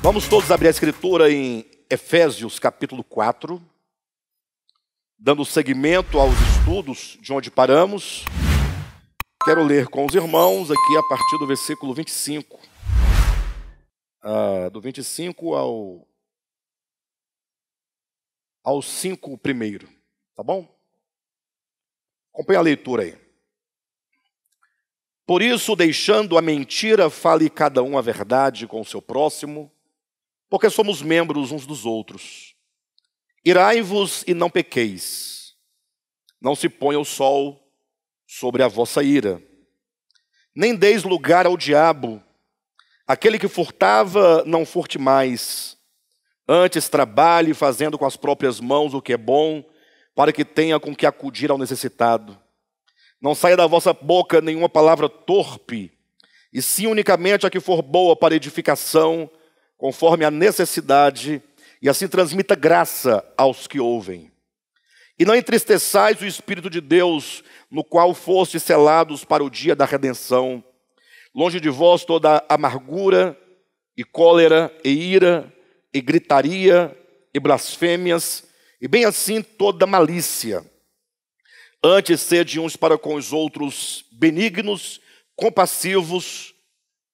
Vamos todos abrir a escritura em Efésios capítulo 4, dando seguimento aos estudos de onde paramos. Quero ler com os irmãos aqui a partir do versículo 25. Do 25 ao 5 primeiro, tá bom? Acompanhe a leitura aí. Por isso, deixando a mentira, fale cada um a verdade com o seu próximo, porque somos membros uns dos outros. Irai-vos e não pequeis. Não se ponha o sol sobre a vossa ira. Nem deis lugar ao diabo. Aquele que furtava, não furte mais. Antes trabalhe fazendo com as próprias mãos o que é bom, para que tenha com que acudir ao necessitado. Não saia da vossa boca nenhuma palavra torpe, e sim unicamente a que for boa para edificação, conforme a necessidade, e assim transmita graça aos que ouvem. E não entristeçais o Espírito de Deus, no qual fostes selados para o dia da redenção. Longe de vós toda amargura, e cólera, e ira, e gritaria, e blasfêmias, e bem assim toda malícia. Antes sede uns para com os outros benignos, compassivos,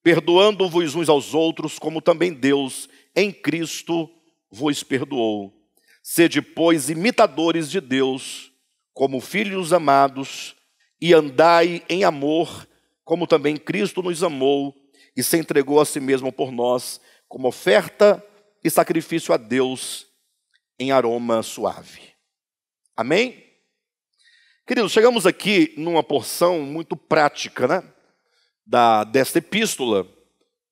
perdoando-vos uns aos outros, como também Deus, em Cristo, vos perdoou. Sede, pois, imitadores de Deus, como filhos amados, e andai em amor, como também Cristo nos amou, e se entregou a si mesmo por nós, como oferta e sacrifício a Deus, em aroma suave. Amém? Queridos, chegamos aqui numa porção muito prática, né? Desta epístola,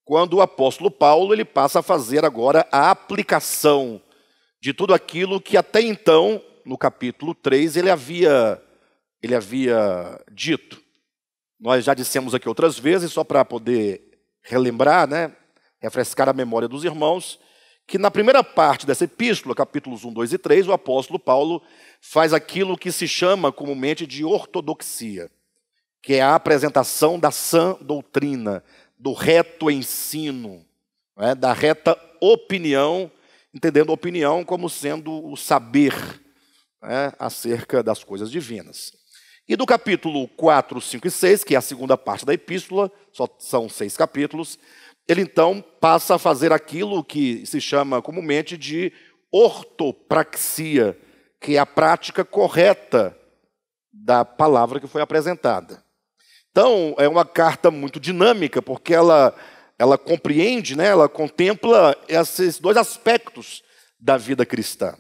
quando o apóstolo Paulo ele passa a fazer agora a aplicação de tudo aquilo que até então, no capítulo 3, ele havia dito. Nós já dissemos aqui outras vezes, só para poder relembrar, né, refrescar a memória dos irmãos, que na primeira parte dessa epístola, capítulos 1, 2 e 3, o apóstolo Paulo faz aquilo que se chama comumente de ortodoxia, que é a apresentação da sã doutrina, do reto ensino, né, da reta opinião, entendendo a opinião como sendo o saber, né, acerca das coisas divinas. E do capítulo 4, 5 e 6, que é a segunda parte da epístola, só são 6 capítulos, ele então passa a fazer aquilo que se chama comumente de ortopraxia, que é a prática correta da palavra que foi apresentada. Então, é uma carta muito dinâmica, porque ela compreende, né, ela contempla esses dois aspectos da vida cristã.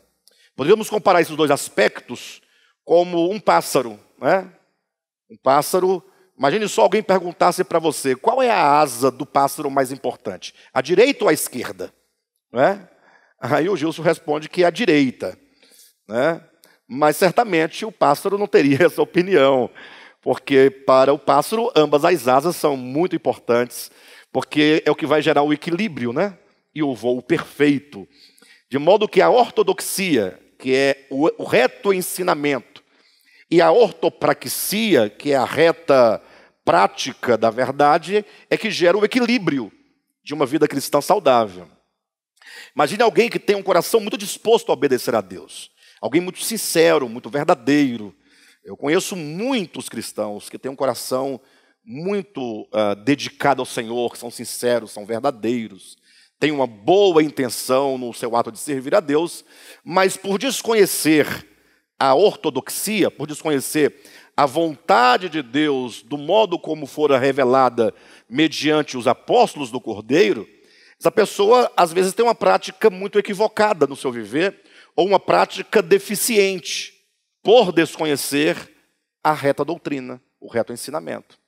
Poderíamos comparar esses dois aspectos como um pássaro, né? Um pássaro, imagine só alguém perguntasse para você, qual é a asa do pássaro mais importante? A direita ou a esquerda? Né? Aí o Gilson responde que é a direita, né? Mas certamente o pássaro não teria essa opinião, porque para o pássaro ambas as asas são muito importantes, porque é o que vai gerar o equilíbrio, né? E o voo perfeito. De modo que a ortodoxia, que é o reto ensinamento, e a ortopraxia, que é a reta prática da verdade, é que gera o equilíbrio de uma vida cristã saudável. Imagine alguém que tem um coração muito disposto a obedecer a Deus. Alguém muito sincero, muito verdadeiro. Eu conheço muitos cristãos que têm um coração muito dedicado ao Senhor, que são sinceros, são verdadeiros, têm uma boa intenção no seu ato de servir a Deus, mas por desconhecer a ortodoxia, por desconhecer a vontade de Deus do modo como fora revelada mediante os apóstolos do Cordeiro, essa pessoa às vezes tem uma prática muito equivocada no seu viver, ou uma prática deficiente, por desconhecer a reta doutrina, o reto ensinamento.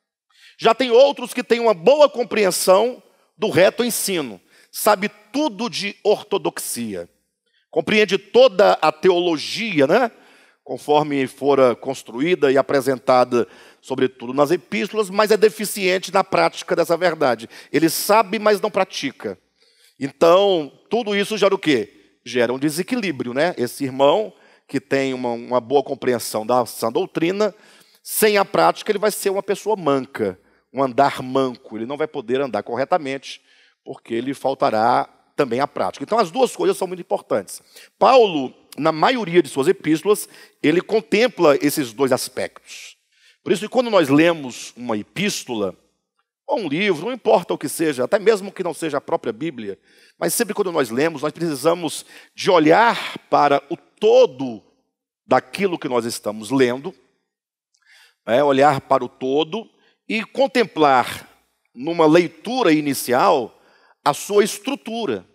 Já tem outros que têm uma boa compreensão do reto ensino, sabe tudo de ortodoxia, compreende toda a teologia, né? Conforme fora construída e apresentada, sobretudo nas epístolas, mas é deficiente na prática dessa verdade. Ele sabe, mas não pratica. Então, tudo isso gera o quê? Gera um desequilíbrio, né? Esse irmão que tem uma boa compreensão da sã doutrina, sem a prática ele vai ser uma pessoa manca, um andar manco. Ele não vai poder andar corretamente, porque lhe faltará também a prática. Então, as duas coisas são muito importantes. Paulo, na maioria de suas epístolas, ele contempla esses dois aspectos. Por isso que quando nós lemos uma epístola, ou um livro, não importa o que seja, até mesmo que não seja a própria Bíblia, mas sempre quando nós lemos, nós precisamos de olhar para o todo daquilo que nós estamos lendo, olhar para o todo e contemplar numa leitura inicial a sua estrutura,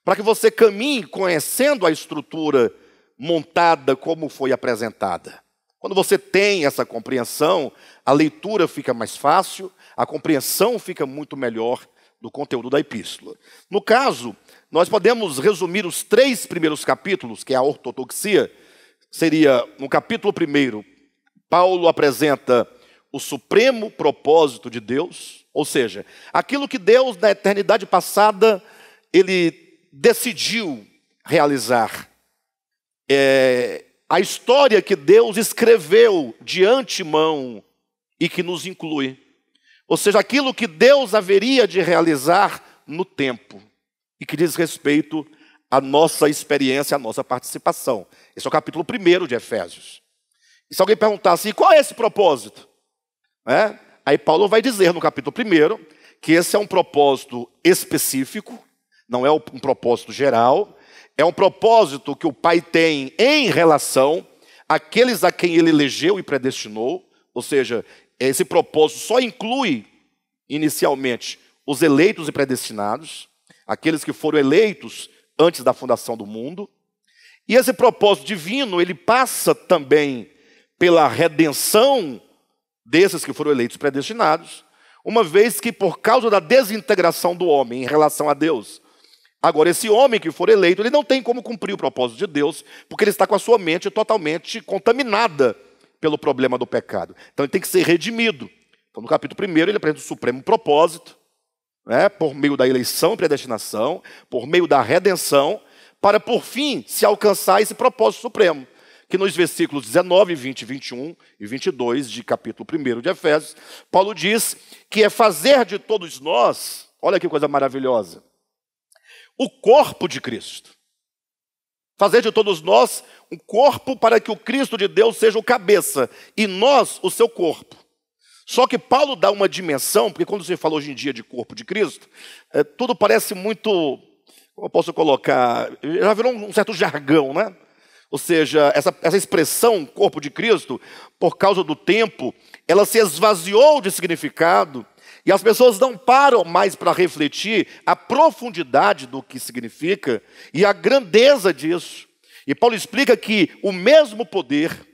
para que você caminhe conhecendo a estrutura montada como foi apresentada. Quando você tem essa compreensão, a leitura fica mais fácil, a compreensão fica muito melhor do conteúdo da epístola. No caso, nós podemos resumir os 3 primeiros capítulos, que é a ortodoxia. Seria, no capítulo 1, Paulo apresenta o supremo propósito de Deus, ou seja, aquilo que Deus, na eternidade passada, ele decidiu realizar. A história que Deus escreveu de antemão e que nos inclui. Ou seja, aquilo que Deus haveria de realizar no tempo e que diz respeito à nossa experiência, à nossa participação. Esse é o capítulo 1 de Efésios. E se alguém perguntar assim, qual é esse propósito? Aí Paulo vai dizer no capítulo 1 que esse é um propósito específico, não é um propósito geral, é um propósito que o Pai tem em relação àqueles a quem ele elegeu e predestinou, ou seja, esse propósito só inclui, inicialmente, os eleitos e predestinados, aqueles que foram eleitos antes da fundação do mundo. E esse propósito divino, ele passa também pela redenção desses que foram eleitos e predestinados, uma vez que por causa da desintegração do homem em relação a Deus, agora esse homem que for eleito, ele não tem como cumprir o propósito de Deus, porque ele está com a sua mente totalmente contaminada pelo problema do pecado. Então ele tem que ser redimido. Então no capítulo 1 ele apresenta o supremo propósito, por meio da eleição e predestinação, por meio da redenção, para por fim se alcançar esse propósito supremo, que nos versículos 19, 20, 21 e 22 de capítulo 1 de Efésios, Paulo diz que é fazer de todos nós, olha que coisa maravilhosa, o corpo de Cristo. Fazer de todos nós um corpo para que o Cristo de Deus seja o cabeça e nós o seu corpo. Só que Paulo dá uma dimensão, porque quando você fala hoje em dia de corpo de Cristo, tudo parece muito, como eu posso colocar, já virou um certo jargão, né? Ou seja, essa expressão corpo de Cristo, por causa do tempo, ela se esvaziou de significado e as pessoas não param mais para refletir a profundidade do que significa e a grandeza disso. E Paulo explica que o mesmo poder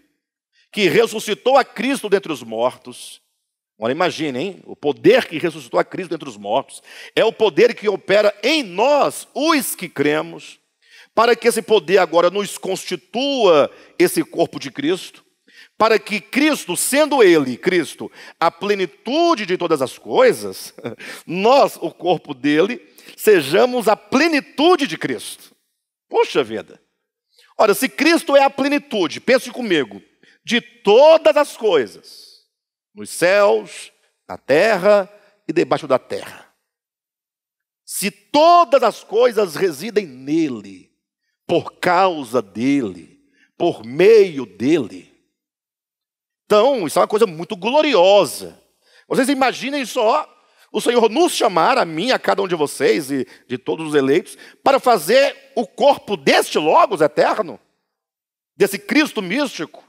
que ressuscitou a Cristo dentre os mortos, agora imagine, hein? O poder que ressuscitou a Cristo dentre os mortos é o poder que opera em nós, os que cremos, para que esse poder agora nos constitua esse corpo de Cristo, para que Cristo, sendo Ele, Cristo, a plenitude de todas as coisas, nós, o corpo dele, sejamos a plenitude de Cristo. Poxa vida! Ora, se Cristo é a plenitude, pense comigo, de todas as coisas, nos céus, na terra e debaixo da terra. Se todas as coisas residem nele, por causa dele, por meio dele, então, isso é uma coisa muito gloriosa. Vocês imaginem só o Senhor nos chamar, a mim, a cada um de vocês e de todos os eleitos, para fazer o corpo deste Logos eterno, desse Cristo místico,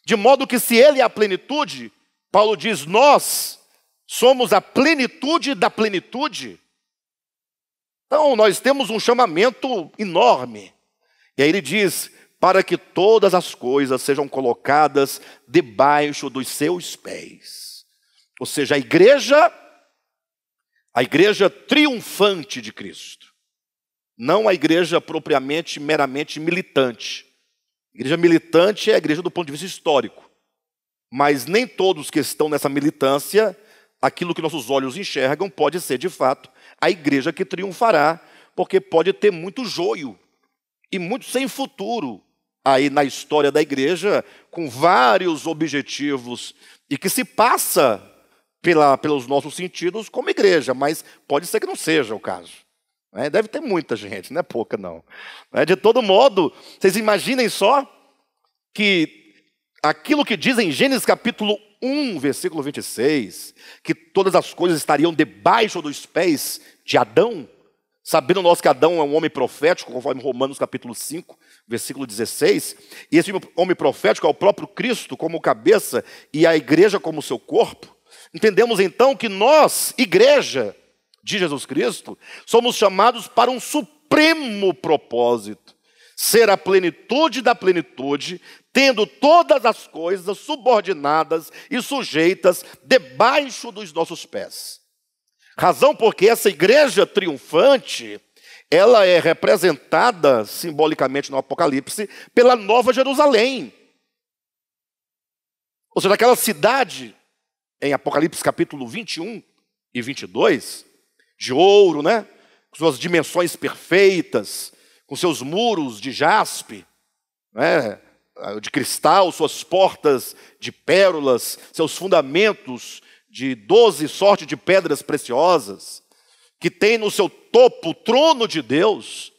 de modo que se Ele é a plenitude, Paulo diz, nós somos a plenitude da plenitude. Então, nós temos um chamamento enorme. E aí ele diz, para que todas as coisas sejam colocadas debaixo dos seus pés. Ou seja, a igreja triunfante de Cristo. Não a igreja propriamente, meramente militante. A igreja militante é a igreja do ponto de vista histórico. Mas nem todos que estão nessa militância, aquilo que nossos olhos enxergam pode ser, de fato, a igreja que triunfará, porque pode ter muito joio e muito sem futuro aí na história da igreja, com vários objetivos, e que se passa pelos nossos sentidos como igreja, mas pode ser que não seja o caso. Deve ter muita gente, não é pouca não. De todo modo, vocês imaginem só que aquilo que diz em Gênesis capítulo 1, versículo 26, que todas as coisas estariam debaixo dos pés de Adão, sabendo nós que Adão é um homem profético, conforme Romanos capítulo 5, versículo 16, e esse homem profético é o próprio Cristo como cabeça e a igreja como seu corpo. Entendemos então que nós, igreja de Jesus Cristo, somos chamados para um supremo propósito: ser a plenitude da plenitude, tendo todas as coisas subordinadas e sujeitas debaixo dos nossos pés. Razão porque essa igreja triunfante, ela é representada simbolicamente no Apocalipse pela Nova Jerusalém. Ou seja, aquela cidade, em Apocalipse capítulo 21 e 22, de ouro, com suas dimensões perfeitas, com seus muros de jaspe, de cristal, suas portas de pérolas, seus fundamentos de 12 sortes de pedras preciosas, que tem no seu topo o trono de Deus,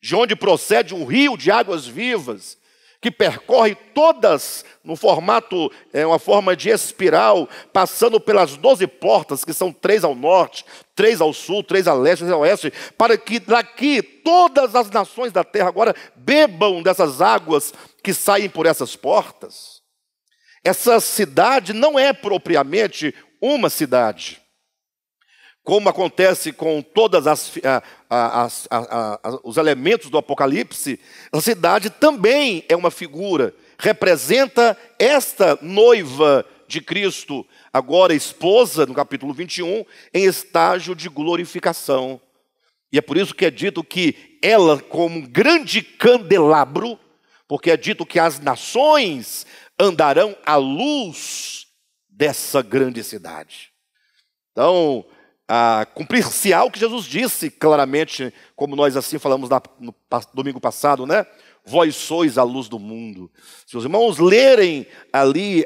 de onde procede um rio de águas vivas, que percorre todas no formato, uma forma de espiral, passando pelas 12 portas, que são 3 ao norte, 3 ao sul, 3 a leste, 3 a oeste, para que daqui todas as nações da terra agora bebam dessas águas que saem por essas portas. Essa cidade não é propriamente uma cidade, como acontece com todas os elementos do Apocalipse. A cidade também é uma figura, representa esta noiva de Cristo, agora esposa, no capítulo 21, em estágio de glorificação. E é por isso que é dito que ela, como um grande candelabro, porque é dito que as nações andarão à luz dessa grande cidade. Então, cumprir-se-á o que Jesus disse claramente, como nós assim falamos no domingo passado, Vós sois a luz do mundo. Se os irmãos lerem ali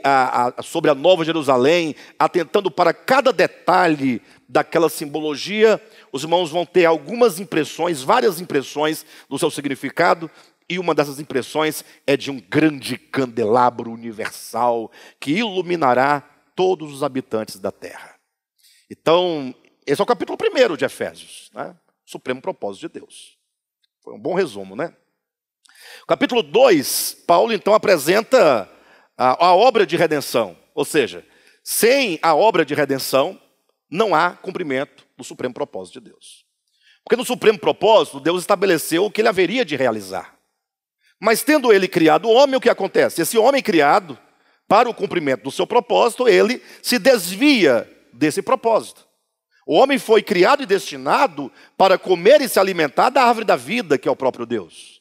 sobre a Nova Jerusalém, atentando para cada detalhe daquela simbologia, os irmãos vão ter algumas impressões, várias impressões do seu significado, e uma dessas impressões é de um grande candelabro universal que iluminará todos os habitantes da terra. Então, esse é o capítulo 1 de Efésios, Supremo propósito de Deus. Foi um bom resumo, Capítulo 2, Paulo então apresenta a obra de redenção. Ou seja, sem a obra de redenção, não há cumprimento do supremo propósito de Deus. Porque no supremo propósito, Deus estabeleceu o que ele haveria de realizar. Mas tendo ele criado o homem, o que acontece? Esse homem criado, para o cumprimento do seu propósito, ele se desvia desse propósito. O homem foi criado e destinado para comer e se alimentar da árvore da vida, que é o próprio Deus.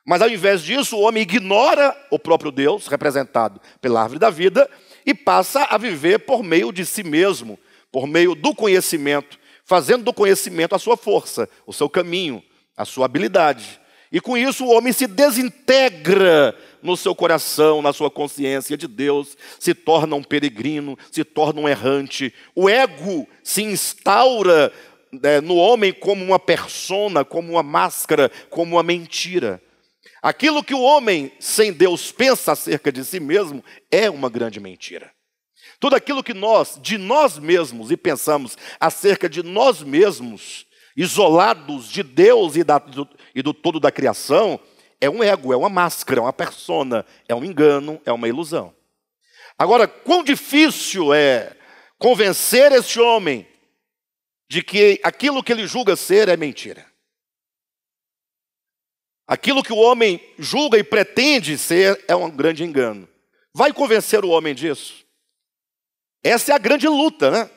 Mas ao invés disso, o homem ignora o próprio Deus, representado pela árvore da vida, e passa a viver por meio de si mesmo, por meio do conhecimento, fazendo do conhecimento a sua força, o seu caminho, a sua habilidade. E com isso o homem se desintegra no seu coração, na sua consciência de Deus, se torna um peregrino, se torna um errante. O ego se instaura no homem como uma persona, como uma máscara, como uma mentira. Aquilo que o homem sem Deus pensa acerca de si mesmo é uma grande mentira. Tudo aquilo que nós, de nós mesmos, e pensamos acerca de nós mesmos, isolados de Deus e do todo da criação, é um ego, é uma máscara, é uma persona, é um engano, é uma ilusão. Agora, quão difícil é convencer este homem de que aquilo que ele julga ser é mentira. Aquilo que o homem julga e pretende ser é um grande engano. Vai convencer o homem disso? Essa é a grande luta,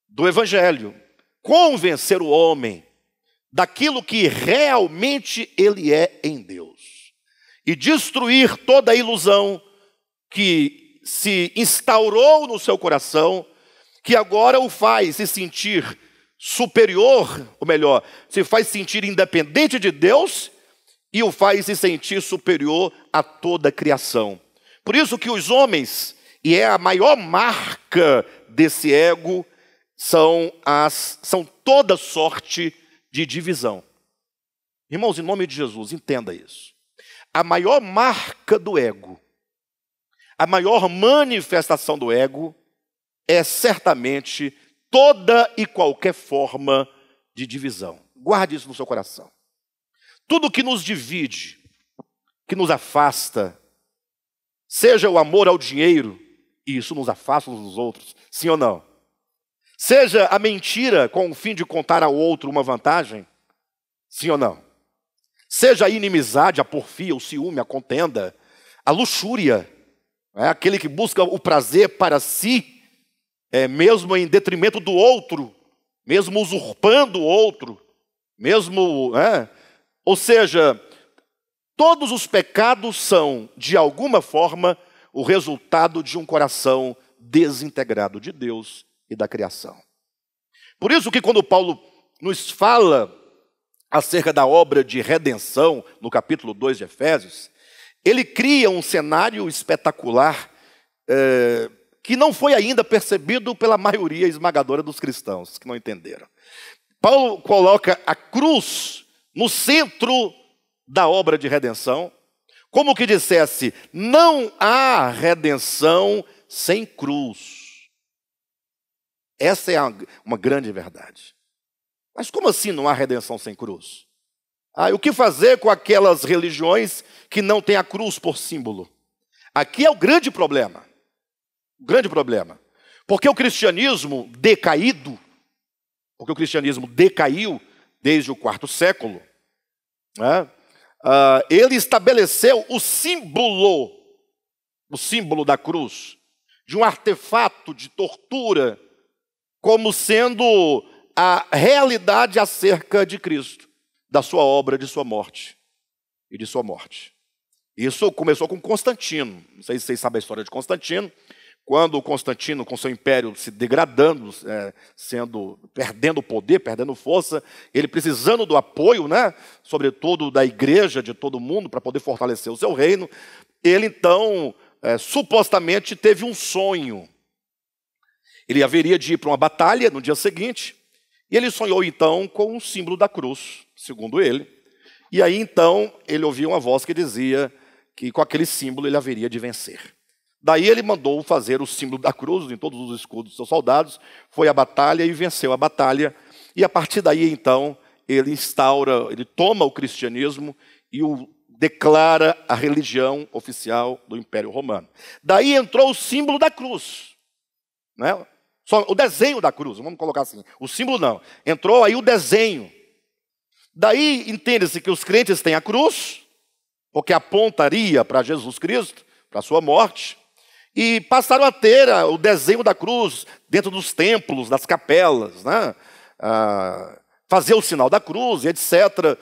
do Evangelho. Convencer o homem daquilo que realmente ele é em Deus. E destruir toda a ilusão que se instaurou no seu coração, que agora o faz se sentir superior, ou melhor, se faz sentir independente de Deus, e o faz se sentir superior a toda a criação. Por isso que os homens, e é a maior marca desse ego, são toda sorte de divisão. Irmãos, em nome de Jesus, entenda isso. A maior marca do ego, a maior manifestação do ego é certamente toda e qualquer forma de divisão. Guarde isso no seu coração. Tudo que nos divide, que nos afasta, seja o amor ao dinheiro, e isso nos afasta uns dos outros, sim ou não? Seja a mentira com o fim de contar ao outro uma vantagem, sim ou não? Seja a inimizade, a porfia, o ciúme, a contenda, a luxúria, aquele que busca o prazer para si, mesmo em detrimento do outro, mesmo usurpando o outro, mesmo, ou seja, todos os pecados são, de alguma forma, o resultado de um coração desintegrado de Deus e da criação. Por isso que quando Paulo nos fala acerca da obra de redenção, no capítulo 2 de Efésios, ele cria um cenário espetacular que não foi ainda percebido pela maioria esmagadora dos cristãos, que não entenderam. Paulo coloca a cruz no centro da obra de redenção, como que dissesse, não há redenção sem cruz. Essa é uma grande verdade. Mas como assim não há redenção sem cruz? O que fazer com aquelas religiões que não têm a cruz por símbolo? Aqui é o grande problema. O grande problema. Porque o cristianismo decaído, porque o cristianismo decaiu desde o quarto século, ele estabeleceu o símbolo da cruz, de um artefato de tortura, como sendo a realidade acerca de Cristo, da sua obra, de sua morte e de sua morte. Isso começou com Constantino. Não sei se vocês sabem a história de Constantino. Quando Constantino, com seu império se degradando, perdendo poder, perdendo força, ele precisando do apoio, sobretudo da igreja, de todo mundo, para poder fortalecer o seu reino, ele então, supostamente, teve um sonho. Ele haveria de ir para uma batalha no dia seguinte, e ele sonhou então com o símbolo da cruz, segundo ele. E aí então ele ouviu uma voz que dizia que com aquele símbolo ele haveria de vencer. Daí ele mandou fazer o símbolo da cruz em todos os escudos dos seus soldados, foi à batalha e venceu a batalha. E a partir daí então ele toma o cristianismo e o declara a religião oficial do Império Romano. Daí entrou o símbolo da cruz, Só o desenho da cruz, vamos colocar assim. O símbolo não. Entrou aí o desenho. Daí entende-se que os crentes têm a cruz, porque apontaria para Jesus Cristo, para a sua morte, e passaram a ter o desenho da cruz dentro dos templos, das capelas, fazer o sinal da cruz, etc.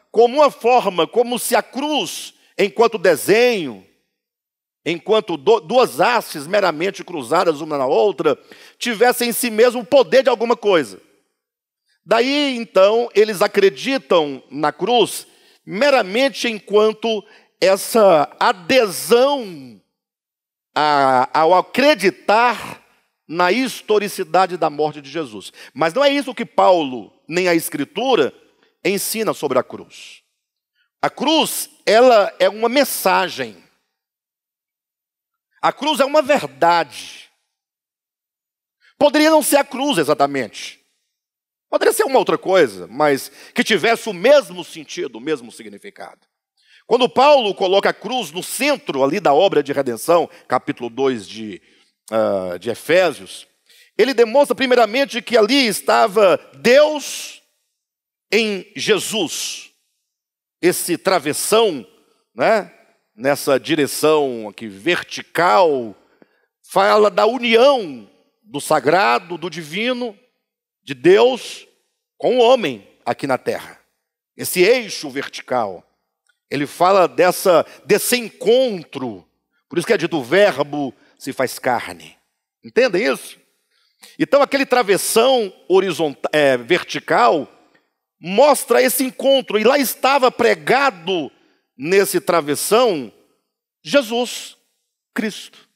Como uma forma, como se a cruz, enquanto desenho, enquanto duas hastes meramente cruzadas uma na outra, tivessem em si mesmo o poder de alguma coisa. Daí, então, eles acreditam na cruz meramente enquanto essa adesão ao acreditar na historicidade da morte de Jesus. Mas não é isso que Paulo, nem a Escritura, ensina sobre a cruz. A cruz, ela é uma mensagem. A cruz é uma verdade. Poderia não ser a cruz exatamente. Poderia ser uma outra coisa, mas que tivesse o mesmo sentido, o mesmo significado. Quando Paulo coloca a cruz no centro ali da obra de redenção, capítulo 2 de Efésios, ele demonstra primeiramente que ali estava Deus em Jesus. Esse travessão, nessa direção aqui vertical, fala da união do sagrado, do divino, de Deus com o homem aqui na terra. Esse eixo vertical. Ele fala desse encontro. Por isso que é dito, o verbo se faz carne. Entendem isso? Então aquele travessão vertical mostra esse encontro. E lá estava pregado nesse travessão Jesus, Cristo.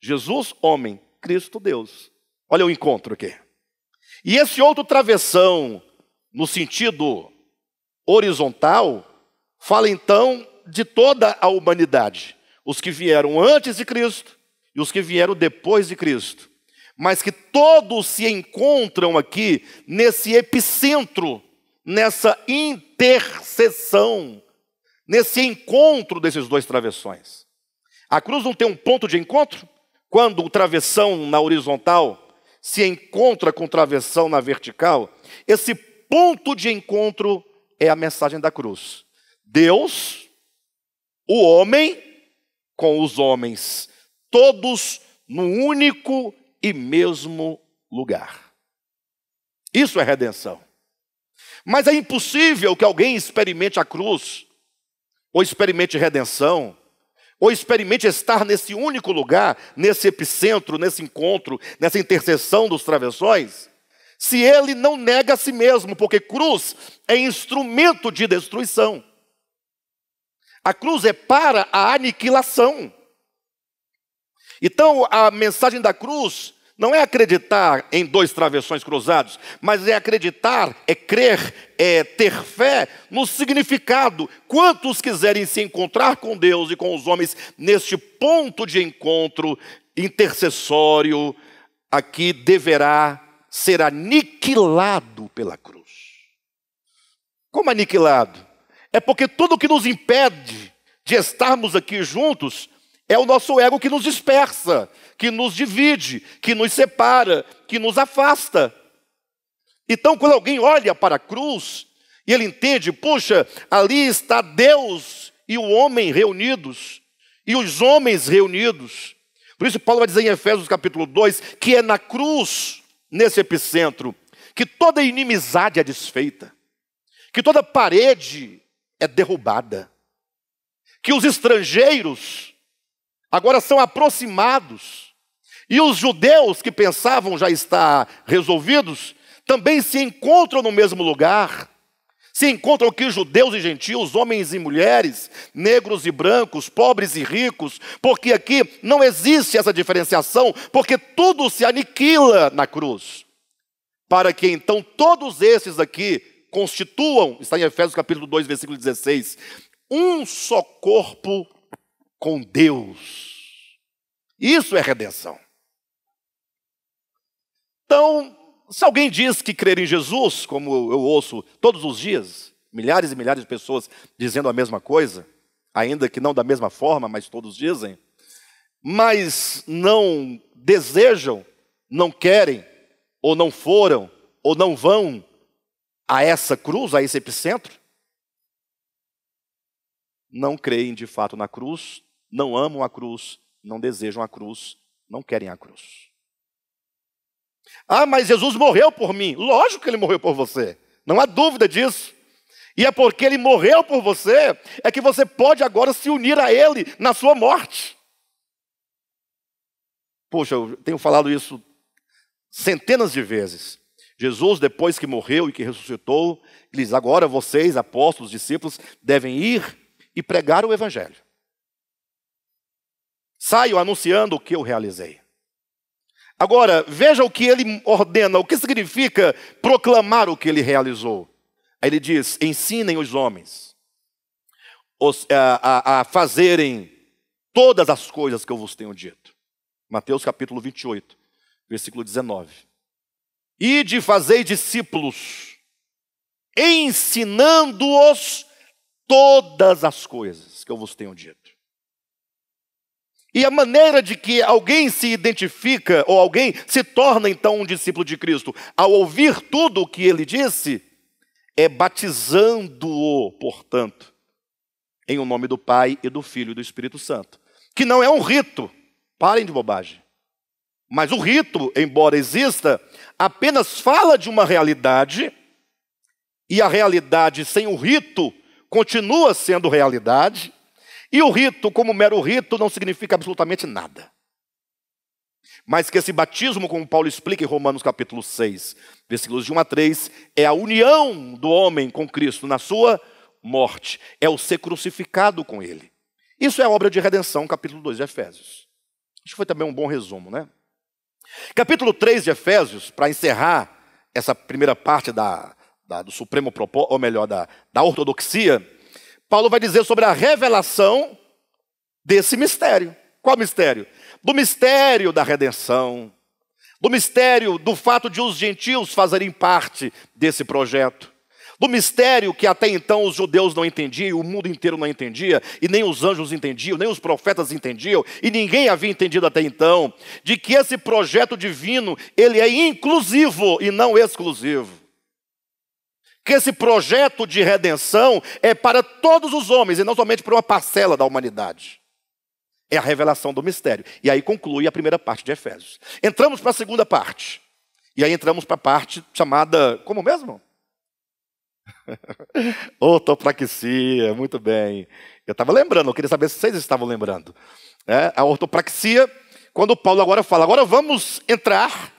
Jesus, homem. Cristo, Deus. Olha o encontro aqui. E esse outro travessão no sentido horizontal, fala então de toda a humanidade, os que vieram antes de Cristo e os que vieram depois de Cristo, mas que todos se encontram aqui nesse epicentro, nessa interseção, nesse encontro desses dois travessões. A cruz não tem um ponto de encontro? Quando o travessão na horizontal se encontra com o travessão na vertical, esse ponto de encontro é a mensagem da cruz. Deus, o homem, com os homens, todos no único e mesmo lugar. Isso é redenção. Mas é impossível que alguém experimente a cruz, ou experimente redenção, ou experimente estar nesse único lugar, nesse epicentro, nesse encontro, nessa interseção dos travessões, se ele não nega a si mesmo, porque cruz é instrumento de destruição. A cruz é para a aniquilação. Então, a mensagem da cruz não é acreditar em dois travessões cruzados, mas é acreditar, é crer, é ter fé no significado. Quantos quiserem se encontrar com Deus e com os homens neste ponto de encontro intercessório, aqui deverá ser aniquilado pela cruz. Como aniquilado? É porque tudo que nos impede de estarmos aqui juntos é o nosso ego que nos dispersa, que nos divide, que nos separa, que nos afasta. Então, quando alguém olha para a cruz e ele entende, puxa, ali está Deus e o homem reunidos, e os homens reunidos. Por isso Paulo vai dizer em Efésios capítulo 2, que é na cruz, nesse epicentro, que toda inimizade é desfeita, que toda parede é derrubada, que os estrangeiros agora são aproximados, e os judeus que pensavam já estar resolvidos, também se encontram no mesmo lugar. Se encontram aqui judeus e gentios, homens e mulheres, negros e brancos, pobres e ricos, porque aqui não existe essa diferenciação, porque tudo se aniquila na cruz. Para que então todos esses aqui constituam, está em Efésios capítulo 2, versículo 16, um só corpo com Deus. Isso é redenção. Então, se alguém diz que crer em Jesus, como eu ouço todos os dias, milhares e milhares de pessoas dizendo a mesma coisa, ainda que não da mesma forma, mas todos dizem, mas não desejam, não querem, ou não foram, ou não vão a essa cruz, a esse epicentro, não creem de fato na cruz, não amam a cruz, não desejam a cruz, não querem a cruz. Ah, mas Jesus morreu por mim. Lógico que ele morreu por você, não há dúvida disso. E é porque ele morreu por você, é que você pode agora se unir a ele na sua morte. Poxa, eu tenho falado isso centenas de vezes. Jesus, depois que morreu e que ressuscitou, ele diz, agora vocês, apóstolos, discípulos, devem ir e pregar o evangelho. Saiam anunciando o que eu realizei. Agora, veja o que ele ordena, o que significa proclamar o que ele realizou. Aí ele diz, ensinem os homens a fazerem todas as coisas que eu vos tenho dito. Mateus capítulo 28, versículo 19. Ide fazei discípulos, ensinando-os todas as coisas que eu vos tenho dito. E a maneira de que alguém se identifica, ou alguém se torna então um discípulo de Cristo, ao ouvir tudo o que ele disse, é batizando-o, portanto, em o nome do Pai e do Filho e do Espírito Santo. Que não é um rito, parem de bobagem. Mas o rito, embora exista, apenas fala de uma realidade, e a realidade sem o rito continua sendo realidade, e o rito, como mero rito, não significa absolutamente nada. Mas que esse batismo, como Paulo explica em Romanos capítulo 6, versículos de 1 a 3, é a união do homem com Cristo na sua morte, é o ser crucificado com ele. Isso é a obra de redenção, capítulo 2 de Efésios. Acho que foi também um bom resumo, né? Capítulo 3 de Efésios, para encerrar essa primeira parte da do Supremo Propósito, ou melhor, da ortodoxia, Paulo vai dizer sobre a revelação desse mistério. Qual mistério? Do mistério da redenção, do mistério do fato de os gentios fazerem parte desse projeto, do mistério que até então os judeus não entendiam, o mundo inteiro não entendia, e nem os anjos entendiam, nem os profetas entendiam, e ninguém havia entendido até então, de que esse projeto divino, ele é inclusivo e não exclusivo. Que esse projeto de redenção é para todos os homens, e não somente para uma parcela da humanidade. É a revelação do mistério. E aí conclui a primeira parte de Efésios. Entramos para a segunda parte. E aí entramos para a parte chamada, como mesmo? Ortopraxia, muito bem. Eu estava lembrando, eu queria saber se vocês estavam lembrando. A ortopraxia, quando Paulo agora fala, agora vamos entrar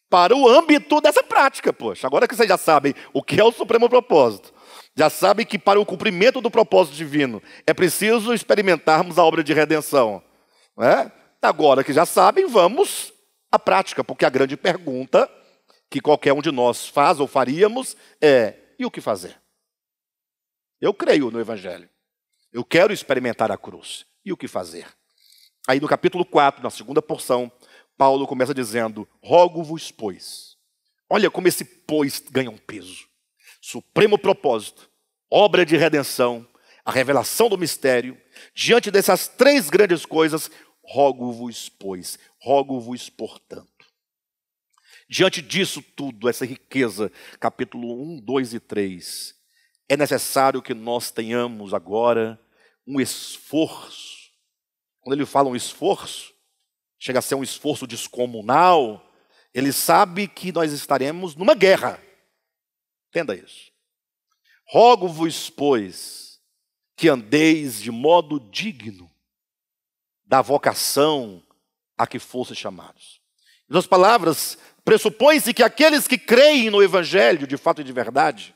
para o âmbito dessa prática, poxa. Agora que vocês já sabem o que é o supremo propósito, já sabem que para o cumprimento do propósito divino é preciso experimentarmos a obra de redenção. Agora que já sabem, vamos à prática, porque a grande pergunta que qualquer um de nós faz ou faríamos é: e o que fazer? Eu creio no Evangelho. Eu quero experimentar a cruz. E o que fazer? Aí no capítulo 4, na segunda porção, Paulo começa dizendo: rogo-vos, pois. Olha como esse pois ganha um peso. Supremo propósito, obra de redenção, a revelação do mistério. Diante dessas três grandes coisas, rogo-vos, pois. Rogo-vos, portanto. Diante disso tudo, essa riqueza, capítulo 1, 2 e 3, é necessário que nós tenhamos agora um esforço. Quando ele fala um esforço, chega a ser um esforço descomunal, ele sabe que nós estaremos numa guerra. Entenda isso. Rogo-vos, pois, que andeis de modo digno da vocação a que fossem chamados. Em outras palavras, pressupõe-se que aqueles que creem no Evangelho, de fato e de verdade,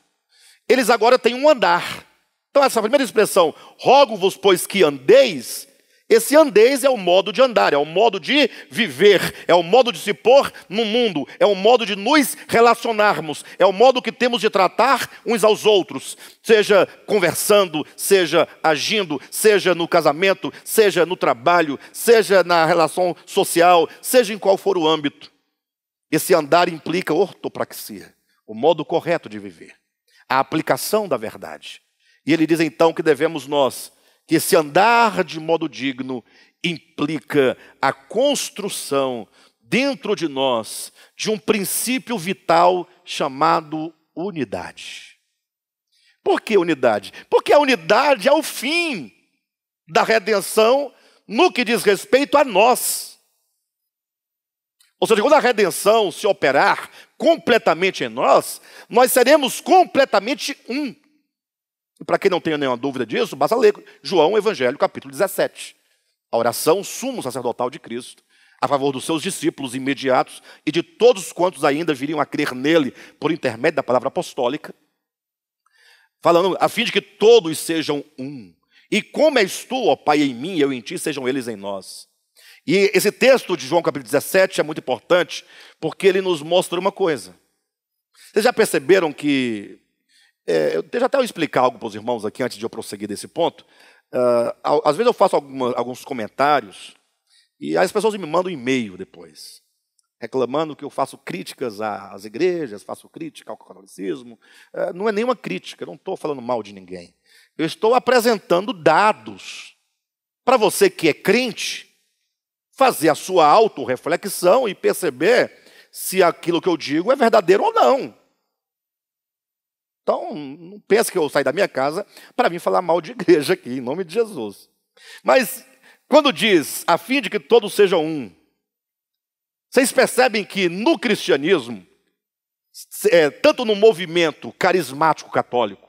eles agora têm um andar. Então essa primeira expressão, rogo-vos, pois, que andeis, esse andeis é o modo de andar, é o modo de viver, é o modo de se pôr no mundo, é o modo de nos relacionarmos, é o modo que temos de tratar uns aos outros, seja conversando, seja agindo, seja no casamento, seja no trabalho, seja na relação social, seja em qual for o âmbito. Esse andar implica ortopraxia, o modo correto de viver, a aplicação da verdade. E ele diz então que devemos nós, que esse andar de modo digno implica a construção dentro de nós de um princípio vital chamado unidade. Por que unidade? Porque a unidade é o fim da redenção no que diz respeito a nós. Ou seja, quando a redenção se operar completamente em nós, nós seremos completamente um. E para quem não tenha nenhuma dúvida disso, basta ler João, Evangelho, capítulo 17. A oração sumo sacerdotal de Cristo, a favor dos seus discípulos imediatos e de todos quantos ainda viriam a crer nele por intermédio da palavra apostólica, falando a fim de que todos sejam um. E como és tu, ó Pai, em mim e eu em ti, sejam eles em nós. E esse texto de João capítulo 17 é muito importante, porque ele nos mostra uma coisa. Vocês já perceberam que... deixa até eu explicar algo para os irmãos aqui, antes de eu prosseguir desse ponto. Às vezes eu faço alguns comentários, e as pessoas me mandam e-mail depois, reclamando que eu faço críticas às igrejas, faço crítica ao catolicismo. Não é nenhuma crítica, eu não estou falando mal de ninguém. Eu estou apresentando dados para você que é crente, fazer a sua autorreflexão e perceber se aquilo que eu digo é verdadeiro ou não. Então, não pense que eu saí da minha casa para vir falar mal de igreja aqui, em nome de Jesus. Mas, quando diz, a fim de que todos sejam um, vocês percebem que no cristianismo, tanto no movimento carismático católico,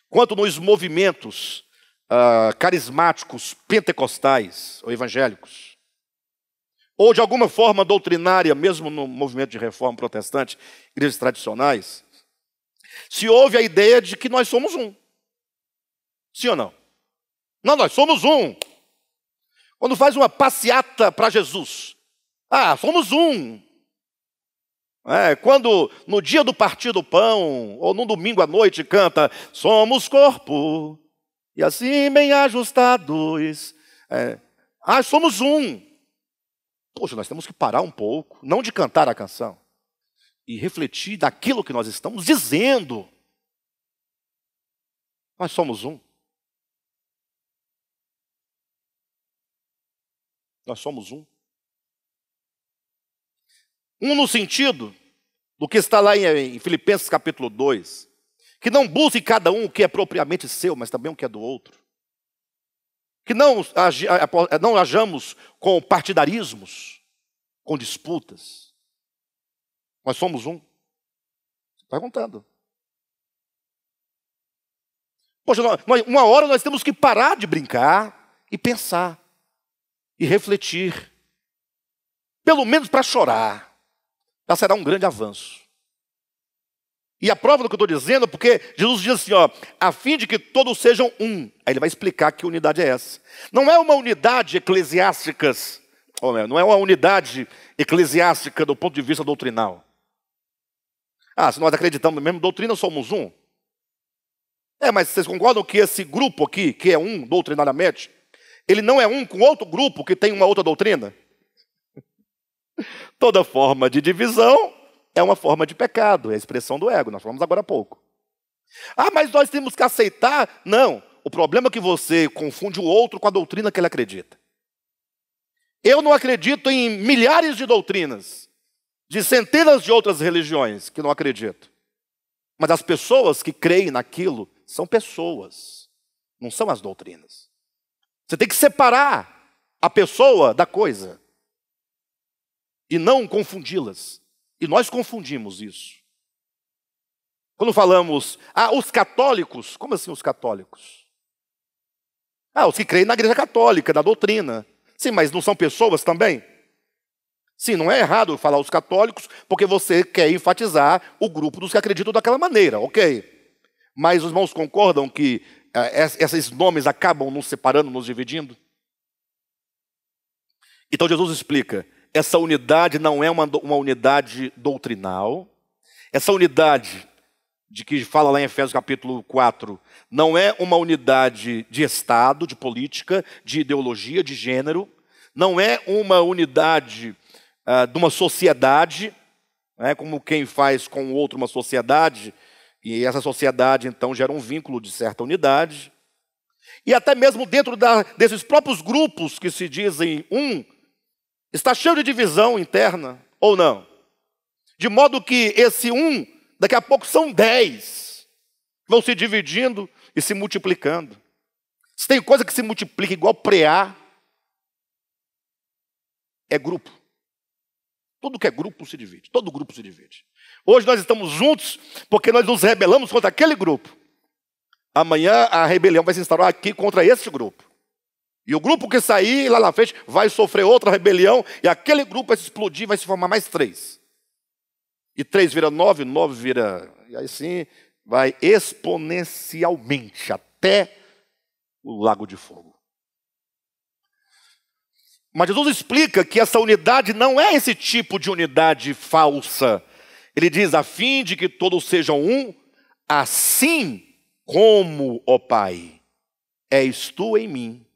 quanto nos movimentos carismáticos pentecostais ou evangélicos, ou de alguma forma doutrinária, mesmo no movimento de reforma protestante, igrejas tradicionais, se ouve a ideia de que nós somos um. Sim ou não? Não, nós somos um. Quando faz uma passeata para Jesus, somos um. Quando no dia do partir do pão, ou no domingo à noite, canta: somos corpo, e assim bem ajustados, somos um. Poxa, nós temos que parar um pouco, não de cantar a canção, e refletir daquilo que nós estamos dizendo. Nós somos um. Nós somos um. Um no sentido do que está lá em Filipenses capítulo 2, que não busque cada um o que é propriamente seu, mas também o que é do outro. Que não hajamos com partidarismos, com disputas. Nós somos um. Perguntando. Poxa, uma hora nós temos que parar de brincar e pensar. E refletir. Pelo menos para chorar. Já será um grande avanço. E a prova do que eu estou dizendo, porque Jesus diz assim, a fim de que todos sejam um. Aí ele vai explicar que unidade é essa. Não é uma unidade eclesiástica, não é uma unidade eclesiástica do ponto de vista doutrinal. Se nós acreditamos na mesma doutrina, somos um. Mas vocês concordam que esse grupo aqui, que é um doutrinariamente, ele não é um com outro grupo que tem uma outra doutrina? Toda forma de divisão é uma forma de pecado, é a expressão do ego, nós falamos agora há pouco. Mas nós temos que aceitar. Não, o problema é que você confunde o outro com a doutrina que ele acredita. Eu não acredito em milhares de doutrinas, de centenas de outras religiões que não acredito. Mas as pessoas que creem naquilo são pessoas, não são as doutrinas. Você tem que separar a pessoa da coisa e não confundi-las. E nós confundimos isso. Quando falamos, os católicos, como assim os católicos? Os que creem na igreja católica, na doutrina. Sim, mas não são pessoas também? Sim, não é errado falar os católicos, porque você quer enfatizar o grupo dos que acreditam daquela maneira, ok? Mas os irmãos concordam que esses nomes acabam nos separando, nos dividindo? Então Jesus explica, essa unidade não é uma unidade doutrinal, essa unidade de que fala lá em Efésios capítulo 4, não é uma unidade de Estado, de política, de ideologia, de gênero, não é uma unidade de uma sociedade, como quem faz com o outro uma sociedade, e essa sociedade então gera um vínculo de certa unidade, e até mesmo dentro desses próprios grupos que se dizem está cheio de divisão interna, ou não? De modo que esse daqui a pouco são 10, vão se dividindo e se multiplicando. Se tem coisa que se multiplica igual preá, é grupo. Tudo que é grupo se divide, todo grupo se divide. Hoje nós estamos juntos porque nós nos rebelamos contra aquele grupo. Amanhã a rebelião vai se instaurar aqui contra esse grupo. E o grupo que sair lá na frente vai sofrer outra rebelião, e aquele grupo vai se explodir, vai se formar mais 3. E 3 vira 9, 9 vira... E aí sim, vai exponencialmente até o lago de fogo. Mas Jesus explica que essa unidade não é esse tipo de unidade falsa. Ele diz, a fim de que todos sejam um, assim como, ó Pai, és tu em mim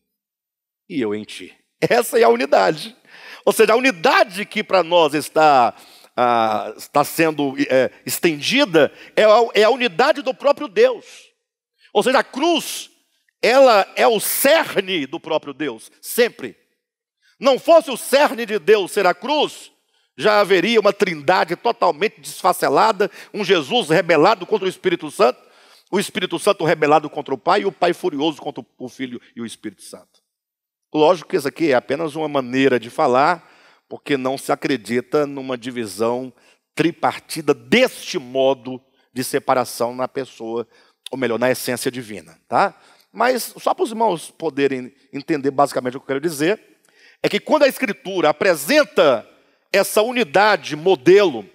e eu em ti. Essa é a unidade. Ou seja, a unidade que para nós está sendo estendida é a unidade do próprio Deus. Ou seja, a cruz, ela é o cerne do próprio Deus, sempre. Não fosse o cerne de Deus ser a cruz, já haveria uma trindade totalmente desfacelada, um Jesus rebelado contra o Espírito Santo rebelado contra o Pai, e o Pai furioso contra o Filho e o Espírito Santo. Lógico que isso aqui é apenas uma maneira de falar, porque não se acredita numa divisão tripartida deste modo de separação na pessoa, ou melhor, na essência divina, tá? Mas só para os irmãos poderem entender basicamente o que eu quero dizer, é que quando a Escritura apresenta essa unidade modelo,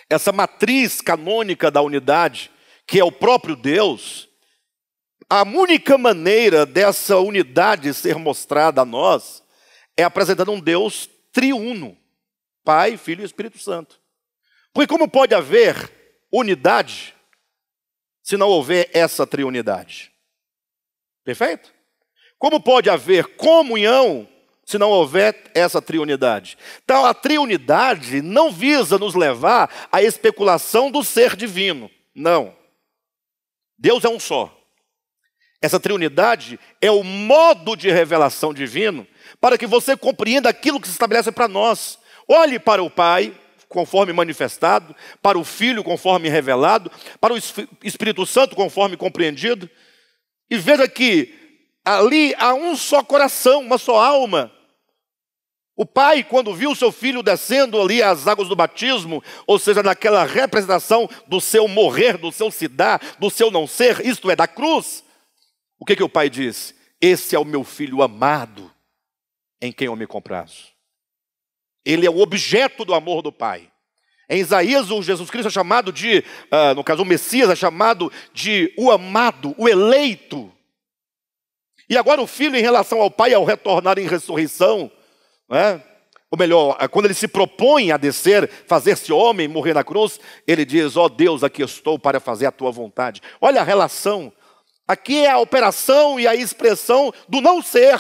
essa matriz canônica da unidade, que é o próprio Deus, a única maneira dessa unidade ser mostrada a nós é apresentando um Deus triuno, Pai, Filho e Espírito Santo. Porque como pode haver unidade se não houver essa triunidade? Perfeito? Como pode haver comunhão se não houver essa triunidade? Então a triunidade não visa nos levar à especulação do ser divino. Não. Deus é um só. Essa triunidade é o modo de revelação divino para que você compreenda aquilo que se estabelece para nós. Olhe para o Pai, conforme manifestado, para o Filho, conforme revelado, para o Espírito Santo, conforme compreendido, e veja que ali há um só coração, uma só alma. O Pai, quando viu o seu Filho descendo ali as águas do batismo, ou seja, naquela representação do seu morrer, do seu se dar, do seu não ser, isto é, da cruz, o que o Pai diz? Esse é o meu Filho amado, em quem eu me comprazo. Ele é o objeto do amor do Pai. Em Isaías, o Jesus Cristo é chamado de, no caso o Messias, é chamado de o amado, o eleito. E agora o Filho, em relação ao Pai, ao retornar em ressurreição, ou melhor, quando ele se propõe a descer, fazer-se homem, morrer na cruz, ele diz, ó Deus, aqui estou para fazer a tua vontade. Olha a relação. Aqui é a operação e a expressão do não ser.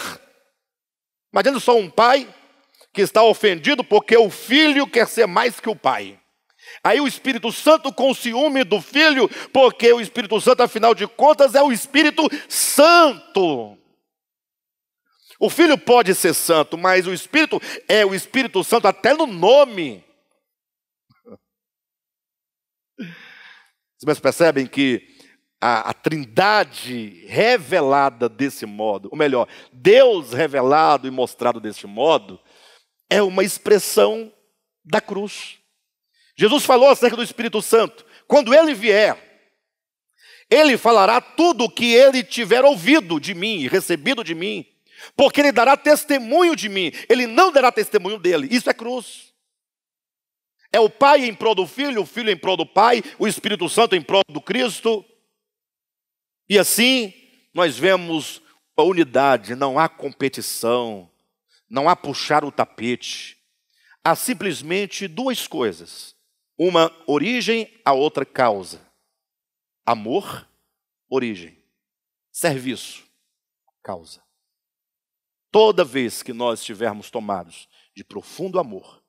Imagina só um pai que está ofendido porque o filho quer ser mais que o pai. Aí o Espírito Santo com ciúme do filho, porque o Espírito Santo, afinal de contas, é o Espírito Santo. O Filho pode ser santo, mas o Espírito é o Espírito Santo até no nome. Vocês percebem que a trindade revelada desse modo, ou melhor, Deus revelado e mostrado desse modo, é uma expressão da cruz. Jesus falou acerca do Espírito Santo. Quando ele vier, ele falará tudo o que ele tiver ouvido de mim, recebido de mim. Porque ele dará testemunho de mim. Ele não dará testemunho dele. Isso é cruz. É o Pai em prol do Filho, o Filho em prol do Pai, o Espírito Santo em prol do Cristo. E assim nós vemos a unidade. Não há competição, não há puxar o tapete. Há simplesmente duas coisas. Uma origem, a outra causa. Amor, origem. Serviço, causa. Toda vez que nós estivermos tomados de profundo amor,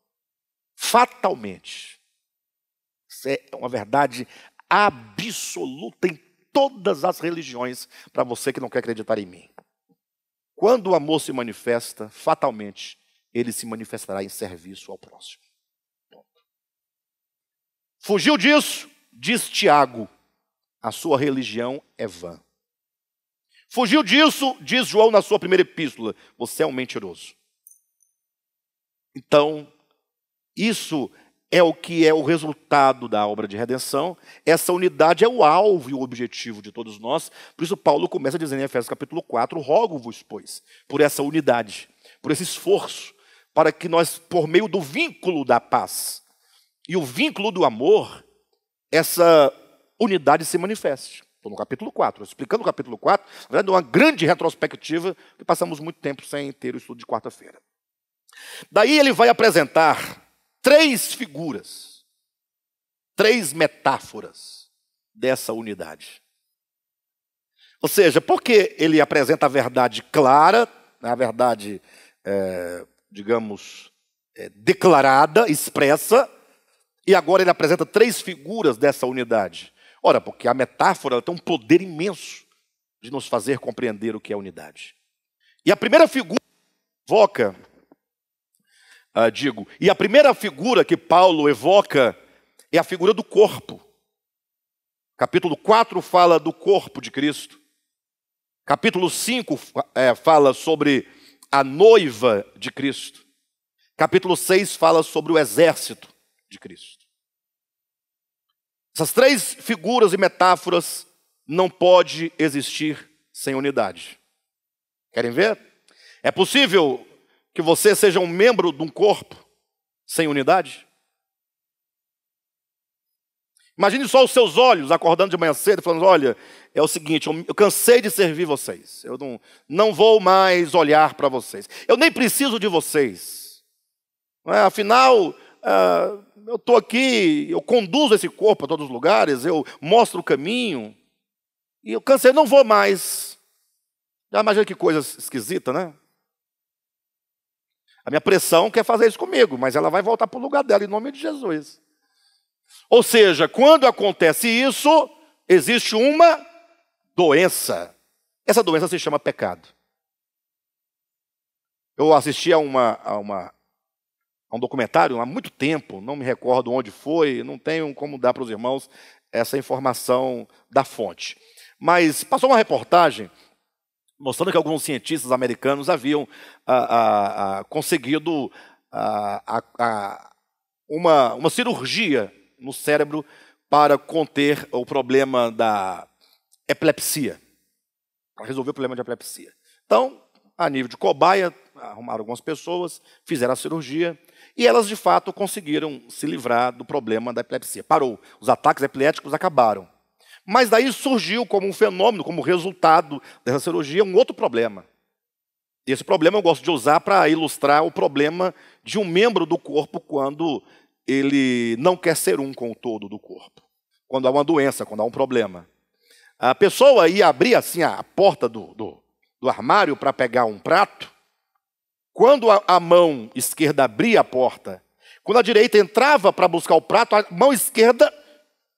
fatalmente, isso é uma verdade absoluta em todas as religiões, para você que não quer acreditar em mim. Quando o amor se manifesta, fatalmente, ele se manifestará em serviço ao próximo. Fugiu disso, diz Tiago, a sua religião é vã. Fugiu disso, diz João na sua primeira epístola, você é um mentiroso. Então, isso é o que é o resultado da obra de redenção. Essa unidade é o alvo e o objetivo de todos nós. Por isso Paulo começa dizendo em Efésios capítulo 4, rogo-vos, pois, por essa unidade, por esse esforço, para que nós, por meio do vínculo da paz e o vínculo do amor, essa unidade se manifeste. Estou no capítulo 4, explicando o capítulo 4, na verdade, uma grande retrospectiva, que passamos muito tempo sem ter o estudo de quarta-feira. Daí ele vai apresentar três figuras, três metáforas dessa unidade. Ou seja, porque ele apresenta a verdade clara, a verdade, declarada, expressa, e agora ele apresenta três figuras dessa unidade. Ora, porque a metáfora tem um poder imenso de nos fazer compreender o que é unidade. E a primeira figura evoca, e a primeira figura que Paulo evoca é a figura do corpo. Capítulo 4 fala do corpo de Cristo. Capítulo 5 fala sobre a noiva de Cristo. Capítulo 6 fala sobre o exército de Cristo. Essas três figuras e metáforas não pode existir sem unidade. Querem ver? É possível que você seja um membro de um corpo sem unidade? Imagine só os seus olhos acordando de manhã cedo e falando, olha, é o seguinte, eu cansei de servir vocês. Eu não vou mais olhar para vocês. Eu nem preciso de vocês. Afinal, eu estou aqui, eu conduzo esse corpo a todos os lugares, eu mostro o caminho, e eu cansei, não vou mais. Já imagina que coisa esquisita, né? A minha pressão quer fazer isso comigo, mas ela vai voltar para o lugar dela, em nome de Jesus. Ou seja, quando acontece isso, existe uma doença. Essa doença se chama pecado. Eu assisti a um documentário há muito tempo, não me recordo onde foi, não tenho como dar para os irmãos essa informação da fonte. Mas passou uma reportagem mostrando que alguns cientistas americanos haviam conseguido uma cirurgia no cérebro para conter o problema da epilepsia, para resolver o problema de epilepsia. Então, a nível de cobaia, arrumaram algumas pessoas, fizeram a cirurgia, e elas, de fato, conseguiram se livrar do problema da epilepsia. Parou. Os ataques epiléticos acabaram. Mas daí surgiu como um fenômeno, como resultado dessa cirurgia, um outro problema. E esse problema eu gosto de usar para ilustrar o problema de um membro do corpo quando ele não quer ser um com o todo do corpo. Quando há uma doença, quando há um problema. A pessoa ia abrir assim a porta do armário para pegar um prato. Quando a mão esquerda abria a porta, quando a direita entrava para buscar o prato, a mão esquerda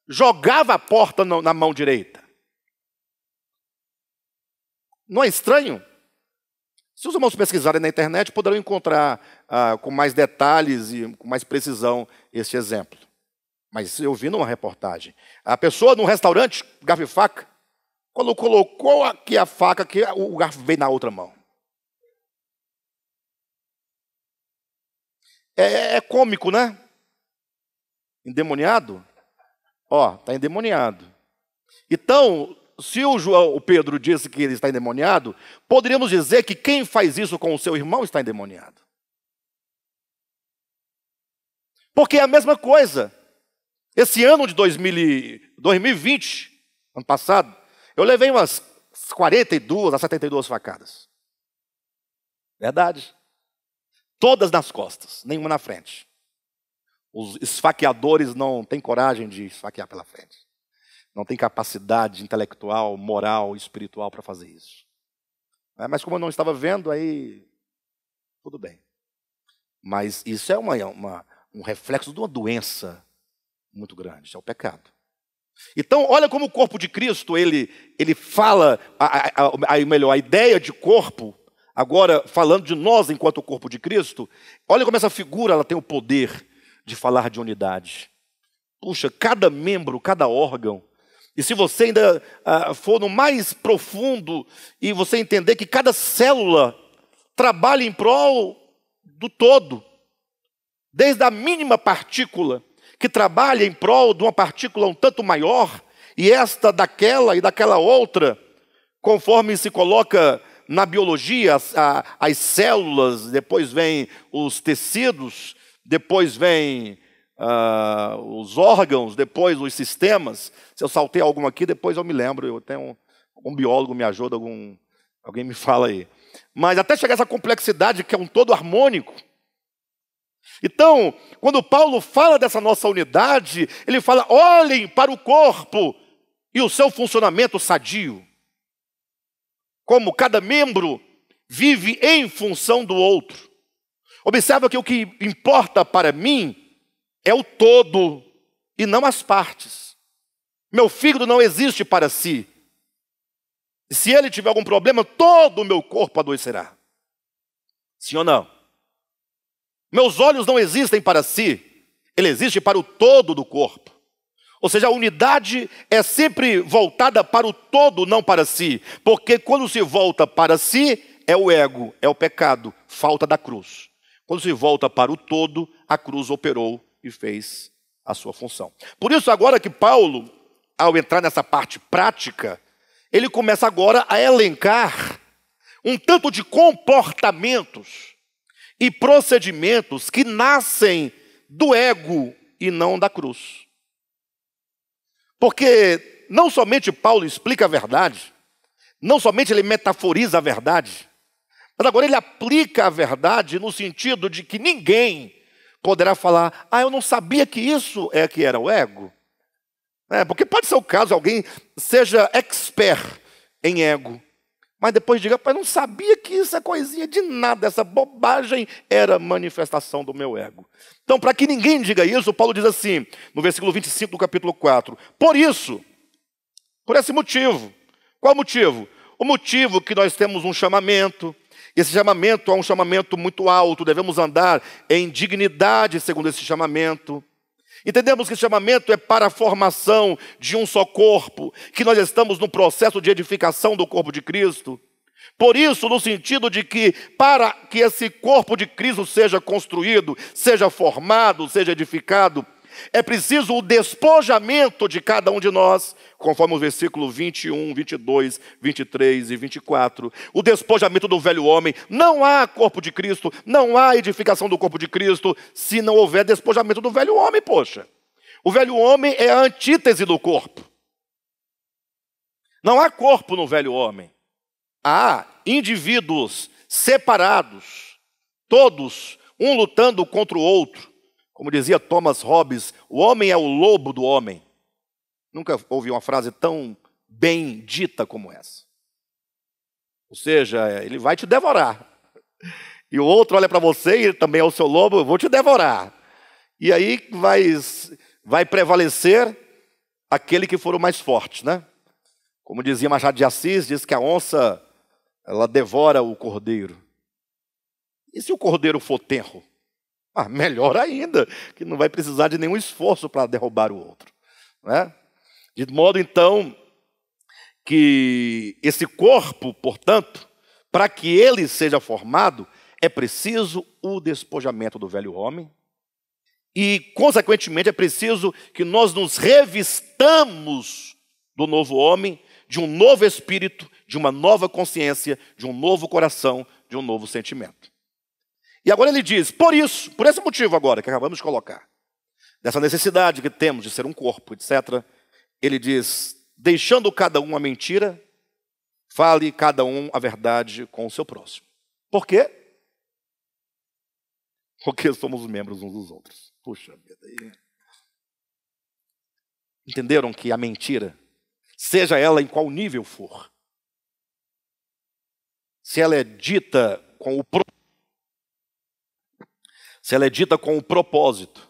jogava a porta na mão direita. Não é estranho? Se os irmãos pesquisarem na internet, poderão encontrar com mais detalhes e com mais precisão esse exemplo. Mas eu vi numa reportagem. A pessoa num restaurante, garfo e faca, quando colocou aqui a faca, aqui, o garfo veio na outra mão. É cômico, né? Endemoniado? Ó, está endemoniado. Então, se o Pedro disse que ele está endemoniado, poderíamos dizer que quem faz isso com o seu irmão está endemoniado. Porque é a mesma coisa. Esse ano de 2020, ano passado, eu levei umas 42 a 72 facadas. Verdade. Todas nas costas, nenhuma na frente. Os esfaqueadores não têm coragem de esfaquear pela frente. Não têm capacidade intelectual, moral, espiritual para fazer isso. Mas como eu não estava vendo, aí tudo bem. Mas isso é um reflexo de uma doença muito grande, isso é o pecado. Então, olha como o corpo de Cristo, ele fala, melhor, a ideia de corpo, agora falando de nós enquanto o corpo de Cristo, olha como essa figura ela tem o poder de falar de unidade. Puxa, cada membro, cada órgão, e se você ainda for no mais profundo e você entender que cada célula trabalha em prol do todo, desde a mínima partícula, que trabalha em prol de uma partícula um tanto maior, e esta daquela e daquela outra, conforme se coloca na biologia, as células, depois vem os tecidos, depois vem os órgãos, depois os sistemas. Se eu saltei algum aqui, depois eu me lembro. Eu tenho um biólogo me ajuda, alguém me fala aí. Mas até chegar a essa complexidade que é um todo harmônico. Então, quando Paulo fala dessa nossa unidade, ele fala, olhem para o corpo e o seu funcionamento sadio. Como cada membro vive em função do outro. Observa que o que importa para mim é o todo e não as partes. Meu fígado não existe para si. E se ele tiver algum problema, todo o meu corpo adoecerá. Sim ou não? Meus olhos não existem para si. Ele existe para o todo do corpo. Ou seja, a unidade é sempre voltada para o todo, não para si. Porque quando se volta para si, é o ego, é o pecado, falta da cruz. Quando se volta para o todo, a cruz operou e fez a sua função. Por isso, agora que Paulo, ao entrar nessa parte prática, ele começa agora a elencar um tanto de comportamentos e procedimentos que nascem do ego e não da cruz. Porque não somente Paulo explica a verdade, não somente ele metaforiza a verdade, mas agora ele aplica a verdade no sentido de que ninguém poderá falar, eu não sabia que isso é que era o ego. Porque pode ser o caso, alguém seja expert em ego, mas depois diga, pai, não sabia que isso é coisinha de nada, essa bobagem era manifestação do meu ego. Então, para que ninguém diga isso, Paulo diz assim, no versículo 25 do capítulo 4, por esse motivo. Qual motivo? O motivo que nós temos um chamamento, esse chamamento é um chamamento muito alto, devemos andar em dignidade segundo esse chamamento. Entendemos que esse chamamento é para a formação de um só corpo, que nós estamos no processo de edificação do corpo de Cristo. Por isso, no sentido de que para que esse corpo de Cristo seja construído, seja formado, seja edificado, é preciso o despojamento de cada um de nós, conforme o versículo 21, 22, 23 e 24. O despojamento do velho homem. Não há corpo de Cristo, não há edificação do corpo de Cristo, se não houver despojamento do velho homem, poxa. O velho homem é a antítese do corpo. Não há corpo no velho homem. Há indivíduos separados, todos, um lutando contra o outro. Como dizia Thomas Hobbes, o homem é o lobo do homem. Nunca ouvi uma frase tão bem dita como essa. Ou seja, ele vai te devorar. E o outro olha para você e ele também é o seu lobo, eu vou te devorar. E aí vai prevalecer aquele que for o mais forte, né? Como dizia Machado de Assis, diz que a onça, ela devora o cordeiro. E se o cordeiro for tenro? Melhor ainda, que não vai precisar de nenhum esforço para derrubar o outro, né? De modo, então, que esse corpo, portanto, para que ele seja formado, é preciso o despojamento do velho homem e, consequentemente, é preciso que nós nos revistamos do novo homem, de um novo espírito, de uma nova consciência, de um novo coração, de um novo sentimento. E agora ele diz, por esse motivo agora, que acabamos de colocar, dessa necessidade que temos de ser um corpo, etc., ele diz, deixando cada um a mentira, fale cada um a verdade com o seu próximo. Por quê? Porque somos membros uns dos outros. Puxa vida. Entenderam que a mentira, seja ela em qual nível for, se ela é dita com o propósito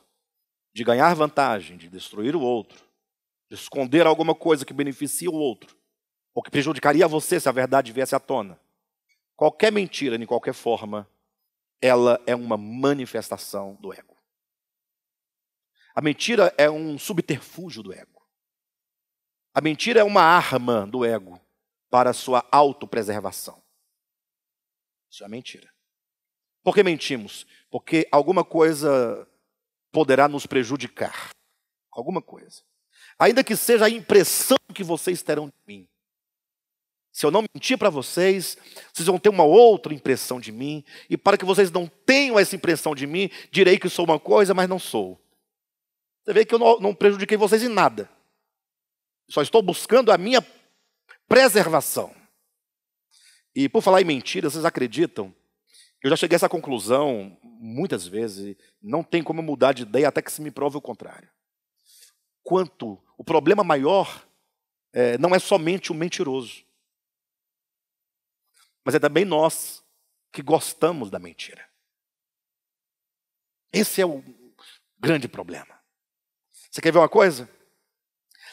de ganhar vantagem, de destruir o outro, de esconder alguma coisa que beneficia o outro, ou que prejudicaria você se a verdade viesse à tona, qualquer mentira, de qualquer forma, ela é uma manifestação do ego. A mentira é um subterfúgio do ego. A mentira é uma arma do ego para a sua autopreservação. Isso é mentira. Por que mentimos? Porque alguma coisa poderá nos prejudicar. Alguma coisa. Ainda que seja a impressão que vocês terão de mim. Se eu não mentir para vocês, vocês vão ter uma outra impressão de mim. E para que vocês não tenham essa impressão de mim, direi que sou uma coisa, mas não sou. Você vê que eu não prejudiquei vocês em nada. Só estou buscando a minha preservação. E por falar em mentira, vocês acreditam? Eu já cheguei a essa conclusão muitas vezes. Não tem como mudar de ideia até que se me prove o contrário. O problema maior não é somente o mentiroso. Mas é também nós que gostamos da mentira. Esse é o grande problema. Você quer ver uma coisa?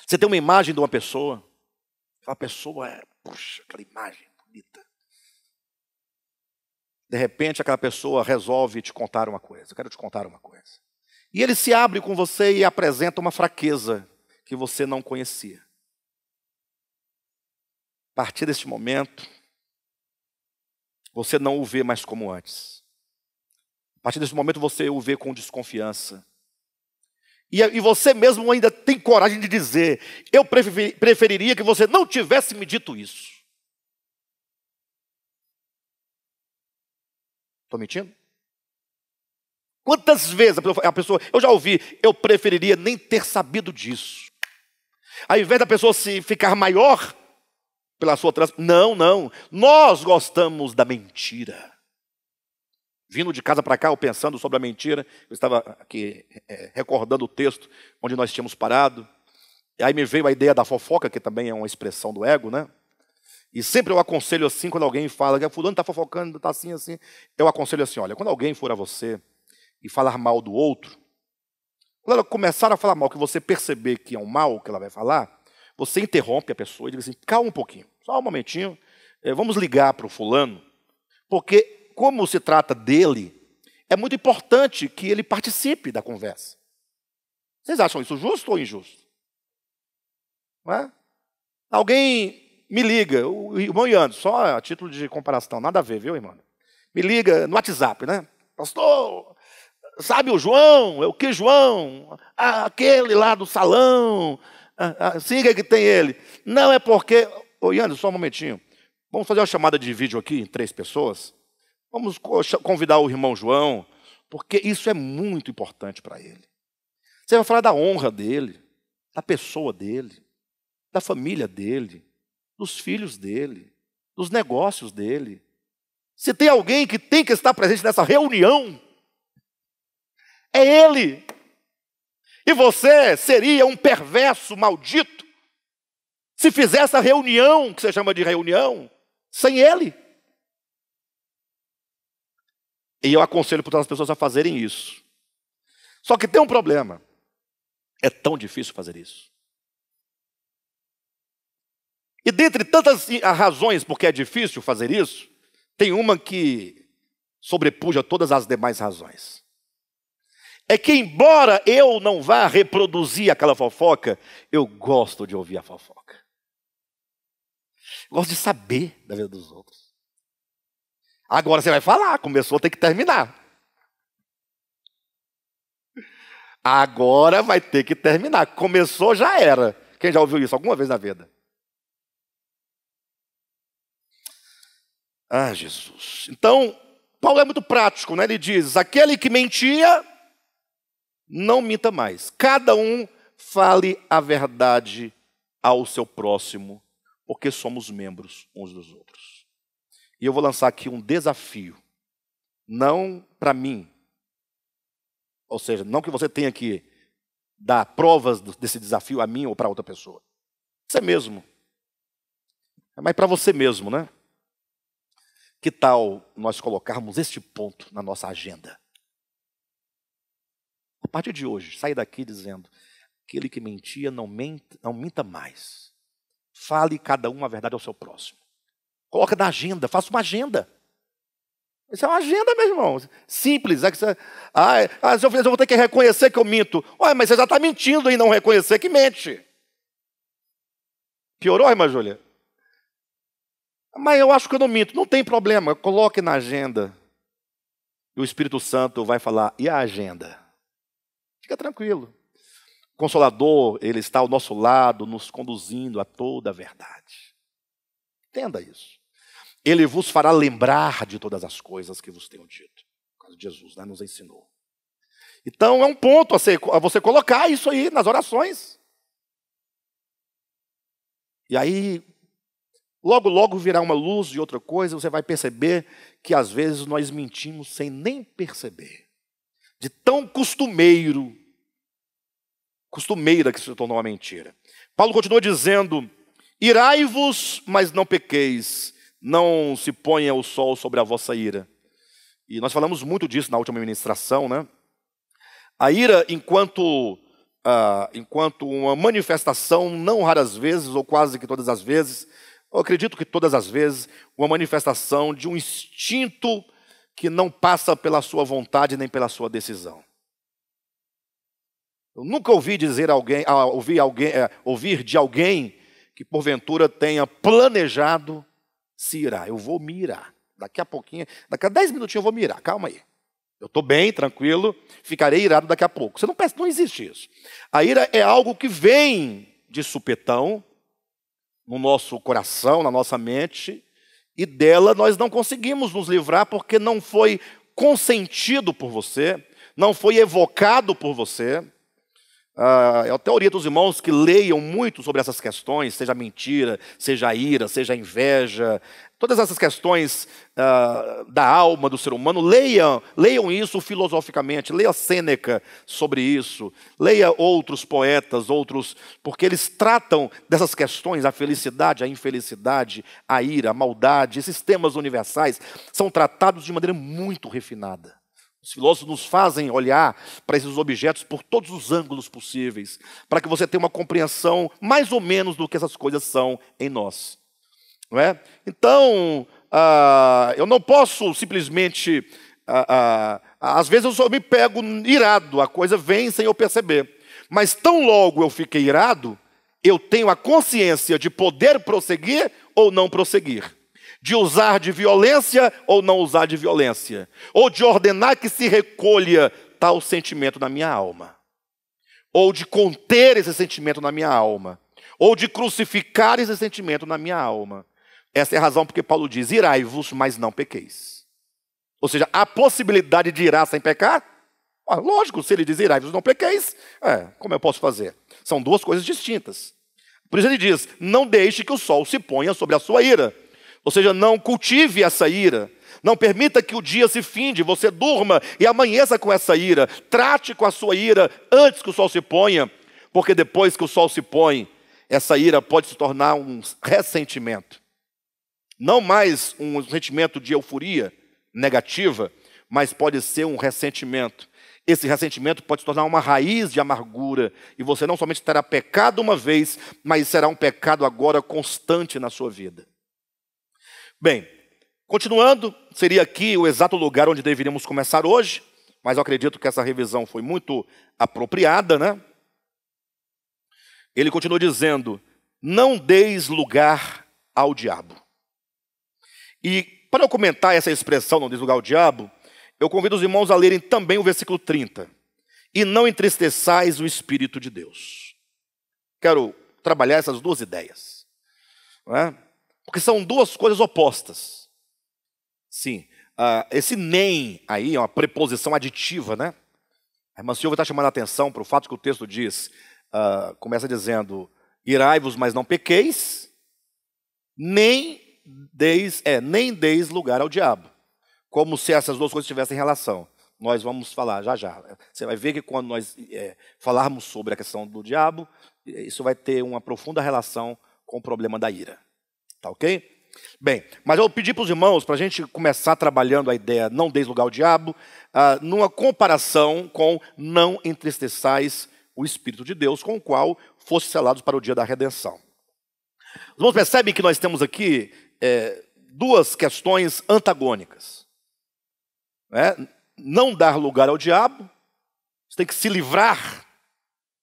Você tem uma imagem de uma pessoa. Aquela pessoa puxa, aquela imagem bonita. De repente, aquela pessoa resolve te contar uma coisa. Eu quero te contar uma coisa. E ele se abre com você e apresenta uma fraqueza que você não conhecia. A partir deste momento, você não o vê mais como antes. A partir desse momento, você o vê com desconfiança. E você mesmo ainda tem coragem de dizer, eu preferiria que você não tivesse me dito isso. Estou mentindo? Quantas vezes a pessoa, eu já ouvi, eu preferiria nem ter sabido disso. Ao invés da pessoa se ficar maior pela sua não. Nós gostamos da mentira. Vindo de casa para cá, eu pensando sobre a mentira, eu estava aqui recordando o texto onde nós tínhamos parado. E aí me veio a ideia da fofoca, que também é uma expressão do ego, né? E sempre eu aconselho assim, quando alguém fala que fulano está fofocando, está assim, assim. Eu aconselho assim, olha, quando alguém for a você e falar mal do outro, quando ela começar a falar mal, que você perceber que é um mal que ela vai falar, você interrompe a pessoa e diz assim, calma um pouquinho, só um momentinho, vamos ligar para o fulano, porque como se trata dele, é muito importante que ele participe da conversa. Vocês acham isso justo ou injusto? Não é? Alguém me liga, o irmão Ian, só a título de comparação, nada a ver, viu, irmão? Me liga no WhatsApp, né? Pastor, sabe o João? É o que João? Aquele lá do salão. Siga que tem ele. Não é porque... Ô, Ian, só um momentinho. Vamos fazer uma chamada de vídeo aqui, 3 pessoas. Vamos convidar o irmão João, porque isso é muito importante para ele. Você vai falar da honra dele, da pessoa dele, da família dele, dos filhos dele, dos negócios dele. Se tem alguém que tem que estar presente nessa reunião, é ele. E você seria um perverso maldito se fizesse a reunião, que você chama de reunião, sem ele. E eu aconselho para todas as pessoas a fazerem isso. Só que tem um problema. É tão difícil fazer isso. E dentre tantas razões porque é difícil fazer isso, tem uma que sobrepuja todas as demais razões. É que embora eu não vá reproduzir aquela fofoca, eu gosto de ouvir a fofoca. Gosto de saber da vida dos outros. Agora você vai falar, começou, tem que terminar. Agora vai ter que terminar. Começou, já era. Quem já ouviu isso alguma vez na vida? Ah, Jesus. Então, Paulo é muito prático, né? Ele diz, aquele que mentia, não minta mais. Cada um fale a verdade ao seu próximo, porque somos membros uns dos outros. E eu vou lançar aqui um desafio, não para mim, ou seja, não que você tenha que dar provas desse desafio a mim ou para outra pessoa. Você mesmo. Mas para você mesmo, né? Que tal nós colocarmos este ponto na nossa agenda? A partir de hoje, sair daqui dizendo, aquele que mentia não minta mais. Fale cada um a verdade ao seu próximo. Coloca na agenda, faça uma agenda. Isso é uma agenda, meu irmão. Simples. É que você, eu vou ter que reconhecer que eu minto. Olha, mas você já está mentindo em não reconhecer que mente. Piorou, irmã Júlia? Mas eu acho que eu não minto. Não tem problema. Coloque na agenda. E o Espírito Santo vai falar, e a agenda? Fica tranquilo. O Consolador, ele está ao nosso lado, nos conduzindo a toda a verdade. Entenda isso. Ele vos fará lembrar de todas as coisas que vos tenho dito. Por causa de Jesus, né, nos ensinou. Então é um ponto a você colocar isso aí nas orações. E aí, logo, logo virá uma luz de outra coisa, você vai perceber que às vezes nós mentimos sem nem perceber. De tão costumeira que se tornou uma mentira. Paulo continua dizendo, irai-vos, mas não pequeis. Não se ponha o sol sobre a vossa ira. E nós falamos muito disso na última ministração, né? A ira, enquanto uma manifestação, não raras vezes, ou quase que todas as vezes, eu acredito que todas as vezes, uma manifestação de um instinto que não passa pela sua vontade nem pela sua decisão. Eu nunca ouvi ouvir de alguém que porventura tenha planejado se irar. Eu vou me irar. Daqui a pouquinho, daqui a 10 minutinhos eu vou me irar. Calma aí. Eu estou bem, tranquilo, ficarei irado daqui a pouco. Você não pensa, não existe isso. A ira é algo que vem de supetão no nosso coração, na nossa mente, e dela nós não conseguimos nos livrar porque não foi consentido por você, não foi evocado por você. É a teoria dos irmãos que leiam muito sobre essas questões, seja mentira, seja ira, seja inveja, todas essas questões da alma do ser humano, leiam isso filosoficamente, leia Sêneca sobre isso, leia outros poetas, porque eles tratam dessas questões, a felicidade, a infelicidade, a ira, a maldade, esses temas universais, são tratados de maneira muito refinada. Os filósofos nos fazem olhar para esses objetos por todos os ângulos possíveis, para que você tenha uma compreensão mais ou menos do que essas coisas são em nós. Não é? Então, eu não posso simplesmente... às vezes eu só me pego irado, a coisa vem sem eu perceber. Mas tão logo eu fiquei irado, eu tenho a consciência de poder prosseguir ou não prosseguir. De usar de violência ou não usar de violência. Ou de ordenar que se recolha tal sentimento na minha alma. Ou de conter esse sentimento na minha alma. Ou de crucificar esse sentimento na minha alma. Essa é a razão porque Paulo diz, irai-vos, mas não pequeis. Ou seja, a possibilidade de irar sem pecar? Lógico, se ele diz irai-vos, não pequeis, como eu posso fazer? São duas coisas distintas. Por isso ele diz, não deixe que o sol se ponha sobre a sua ira. Ou seja, não cultive essa ira. Não permita que o dia se finde, você durma e amanheça com essa ira. Trate com a sua ira antes que o sol se ponha, porque depois que o sol se põe, essa ira pode se tornar um ressentimento. Não mais um sentimento de euforia negativa, mas pode ser um ressentimento. Esse ressentimento pode se tornar uma raiz de amargura, e você não somente terá pecado uma vez, mas será um pecado agora constante na sua vida. Bem, continuando, seria aqui o exato lugar onde deveríamos começar hoje, mas eu acredito que essa revisão foi muito apropriada, né? Ele continua dizendo, não deis lugar ao diabo. E para eu comentar essa expressão, não deis lugar ao diabo, eu convido os irmãos a lerem também o versículo 30. E não entristeçais o Espírito de Deus. Quero trabalhar essas duas ideias, não é? Porque são duas coisas opostas. Sim, esse nem aí é uma preposição aditiva, né? A irmã Silvia está chamando a atenção para o fato que o texto diz, começa dizendo, irai-vos, mas não pequeis, nem deis lugar ao diabo. Como se essas duas coisas tivessem relação. Nós vamos falar já já. Você vai ver que quando nós falarmos sobre a questão do diabo, isso vai ter uma profunda relação com o problema da ira. Tá ok? Bem, mas eu pedi para os irmãos, para a gente começar trabalhando a ideia não deis lugar ao diabo, numa comparação com não entristeçais o Espírito de Deus, com o qual fosse selados para o dia da redenção. Os irmãos percebem que nós temos aqui duas questões antagônicas. Não dar lugar ao diabo, você tem que se livrar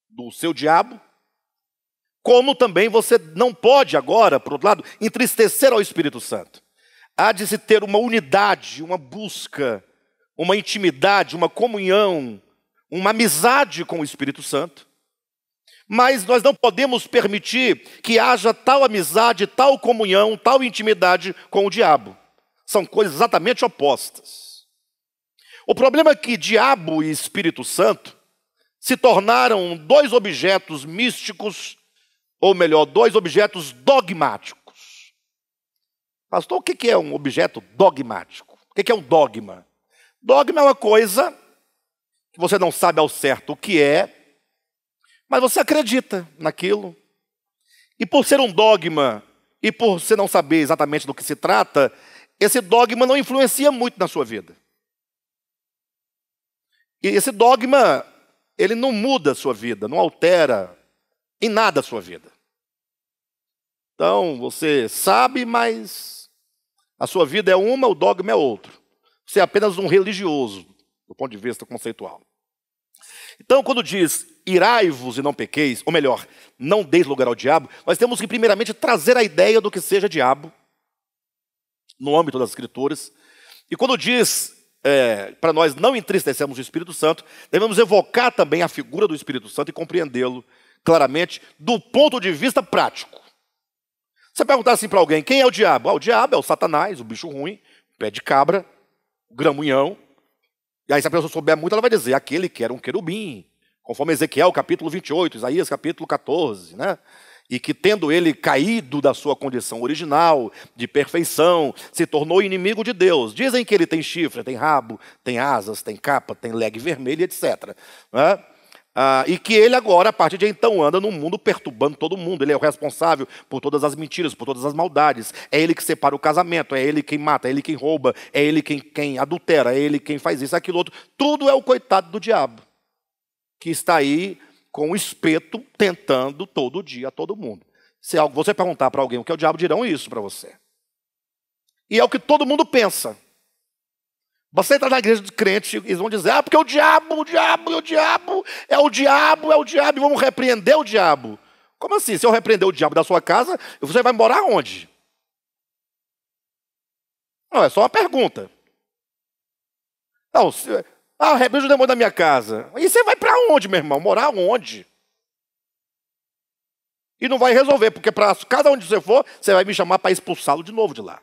do seu diabo, como também você não pode agora, por outro lado, entristecer ao Espírito Santo. Há de se ter uma unidade, uma busca, uma intimidade, uma comunhão, uma amizade com o Espírito Santo. Mas nós não podemos permitir que haja tal amizade, tal comunhão, tal intimidade com o diabo. São coisas exatamente opostas. O problema é que diabo e Espírito Santo se tornaram dois objetos místicos, ou melhor, dois objetos dogmáticos. Pastor, o que é um objeto dogmático? O que é um dogma? Dogma é uma coisa que você não sabe ao certo o que é, mas você acredita naquilo. E por ser um dogma, e por você não saber exatamente do que se trata, esse dogma não influencia muito na sua vida. E esse dogma, ele não muda a sua vida, não altera em nada a sua vida. Então, você sabe, mas a sua vida é uma, o dogma é outro. Você é apenas um religioso, do ponto de vista conceitual. Então, quando diz, irai-vos e não pequeis, ou melhor, não deis lugar ao diabo, nós temos que primeiramente trazer a ideia do que seja diabo, no âmbito das Escrituras. E quando diz, para nós não entristecermos o Espírito Santo, devemos evocar também a figura do Espírito Santo e compreendê-lo claramente do ponto de vista prático. Você perguntar assim para alguém, quem é o diabo? O diabo é o Satanás, o bicho ruim, o pé de cabra, o gramunhão. E aí se a pessoa souber muito, ela vai dizer, aquele que era um querubim, conforme Ezequiel capítulo 28, Isaías capítulo 14, né? E que tendo ele caído da sua condição original, de perfeição, se tornou inimigo de Deus. Dizem que ele tem chifre, tem rabo, tem asas, tem capa, tem legue vermelha, etc. Né? E que ele agora, a partir de então, anda no mundo perturbando todo mundo. Ele é o responsável por todas as mentiras, por todas as maldades. É ele que separa o casamento, é ele quem mata, é ele quem rouba, é ele quem adultera, é ele quem faz isso, aquilo, outro. Tudo é o coitado do diabo, que está aí com o espeto tentando todo dia todo mundo. Se você perguntar para alguém o que é o diabo, dirão isso para você. E é o que todo mundo pensa. Você entra na igreja de crente e eles vão dizer, porque o diabo, é o diabo, e vamos repreender o diabo. Como assim? Se eu repreender o diabo da sua casa, você vai morar onde? Não, é só uma pergunta. Não, repreende o demônio da minha casa. E você vai para onde, meu irmão? Morar onde? E não vai resolver, porque para cada onde você for, você vai me chamar para expulsá-lo de novo de lá.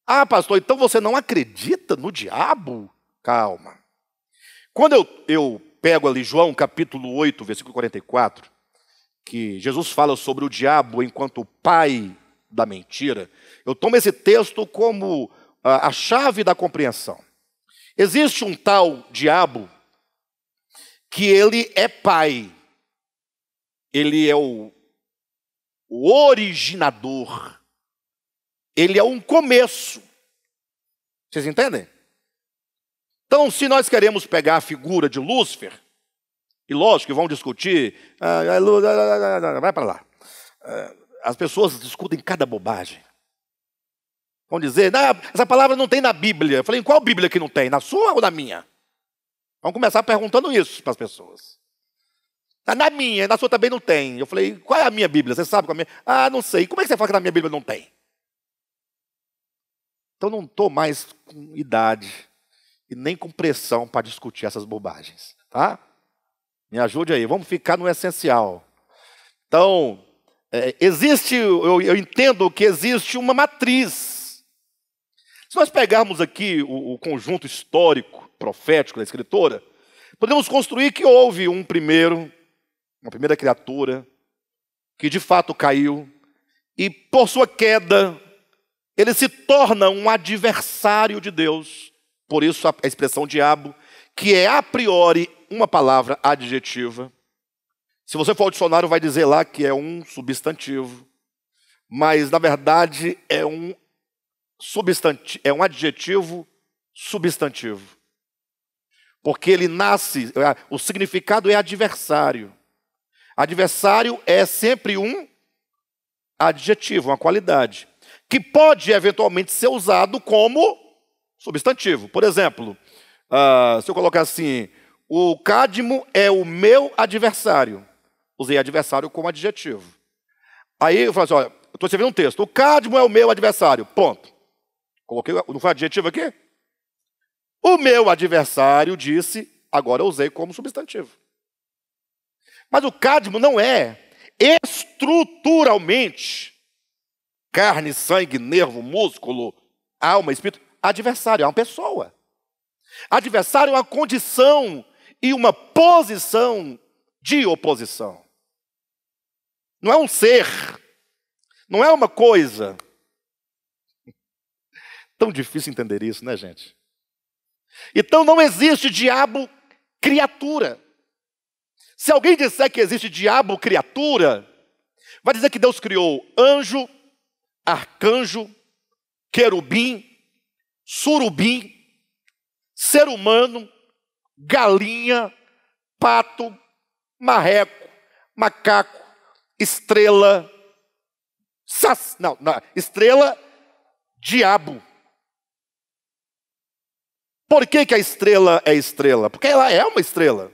Ah, pastor, então você não acredita no diabo? Calma. Quando eu pego ali João capítulo 8, versículo 44, que Jesus fala sobre o diabo enquanto pai da mentira, eu tomo esse texto como a chave da compreensão. Existe um tal diabo que ele é pai. Ele é o originador. Ele é um começo. Vocês entendem? Então, se nós queremos pegar a figura de Lúcifer, e lógico que vão discutir, vai para lá. As pessoas discutem cada bobagem. Vão dizer, essa palavra não tem na Bíblia. Eu falei, em qual Bíblia que não tem? Na sua ou na minha? Vamos começar perguntando isso para as pessoas. Na minha, na sua também não tem. Eu falei, qual é a minha Bíblia? Você sabe qual é a minha? Não sei. Como é que você fala que na minha Bíblia não tem? Então não estou mais com idade e nem com pressão para discutir essas bobagens. Tá? Me ajude aí, vamos ficar no essencial. Então, eu entendo que existe uma matriz. Se nós pegarmos aqui o conjunto histórico, profético da Escritura, podemos construir que houve uma primeira criatura, que de fato caiu, e por sua queda, ele se torna um adversário de Deus. Por isso a expressão diabo, que é a priori uma palavra adjetiva. Se você for ao dicionário, vai dizer lá que é um substantivo. Mas, na verdade, é um adjetivo substantivo. Porque ele nasce, o significado é adversário. Adversário é sempre um adjetivo, uma qualidade, que pode eventualmente ser usado como substantivo. Por exemplo, se eu colocar assim, o Cadmo é o meu adversário. Usei adversário como adjetivo. Aí eu falo assim, olha, eu estou escrevendo um texto. O Cadmo é o meu adversário. Ponto. Coloquei, não foi adjetivo aqui? O meu adversário disse, agora eu usei como substantivo. Mas o Cadmo não é estruturalmente carne, sangue, nervo, músculo, alma, espírito. Adversário é uma pessoa. Adversário é uma condição e uma posição de oposição. Não é um ser, não é uma coisa. Tão difícil entender isso, né, gente? Então não existe diabo criatura. Se alguém disser que existe diabo criatura, vai dizer que Deus criou anjo, arcanjo, querubim, surubim, ser humano, galinha, pato, marreco, macaco, estrela, estrela, diabo. Por que a estrela é estrela? Porque ela é uma estrela.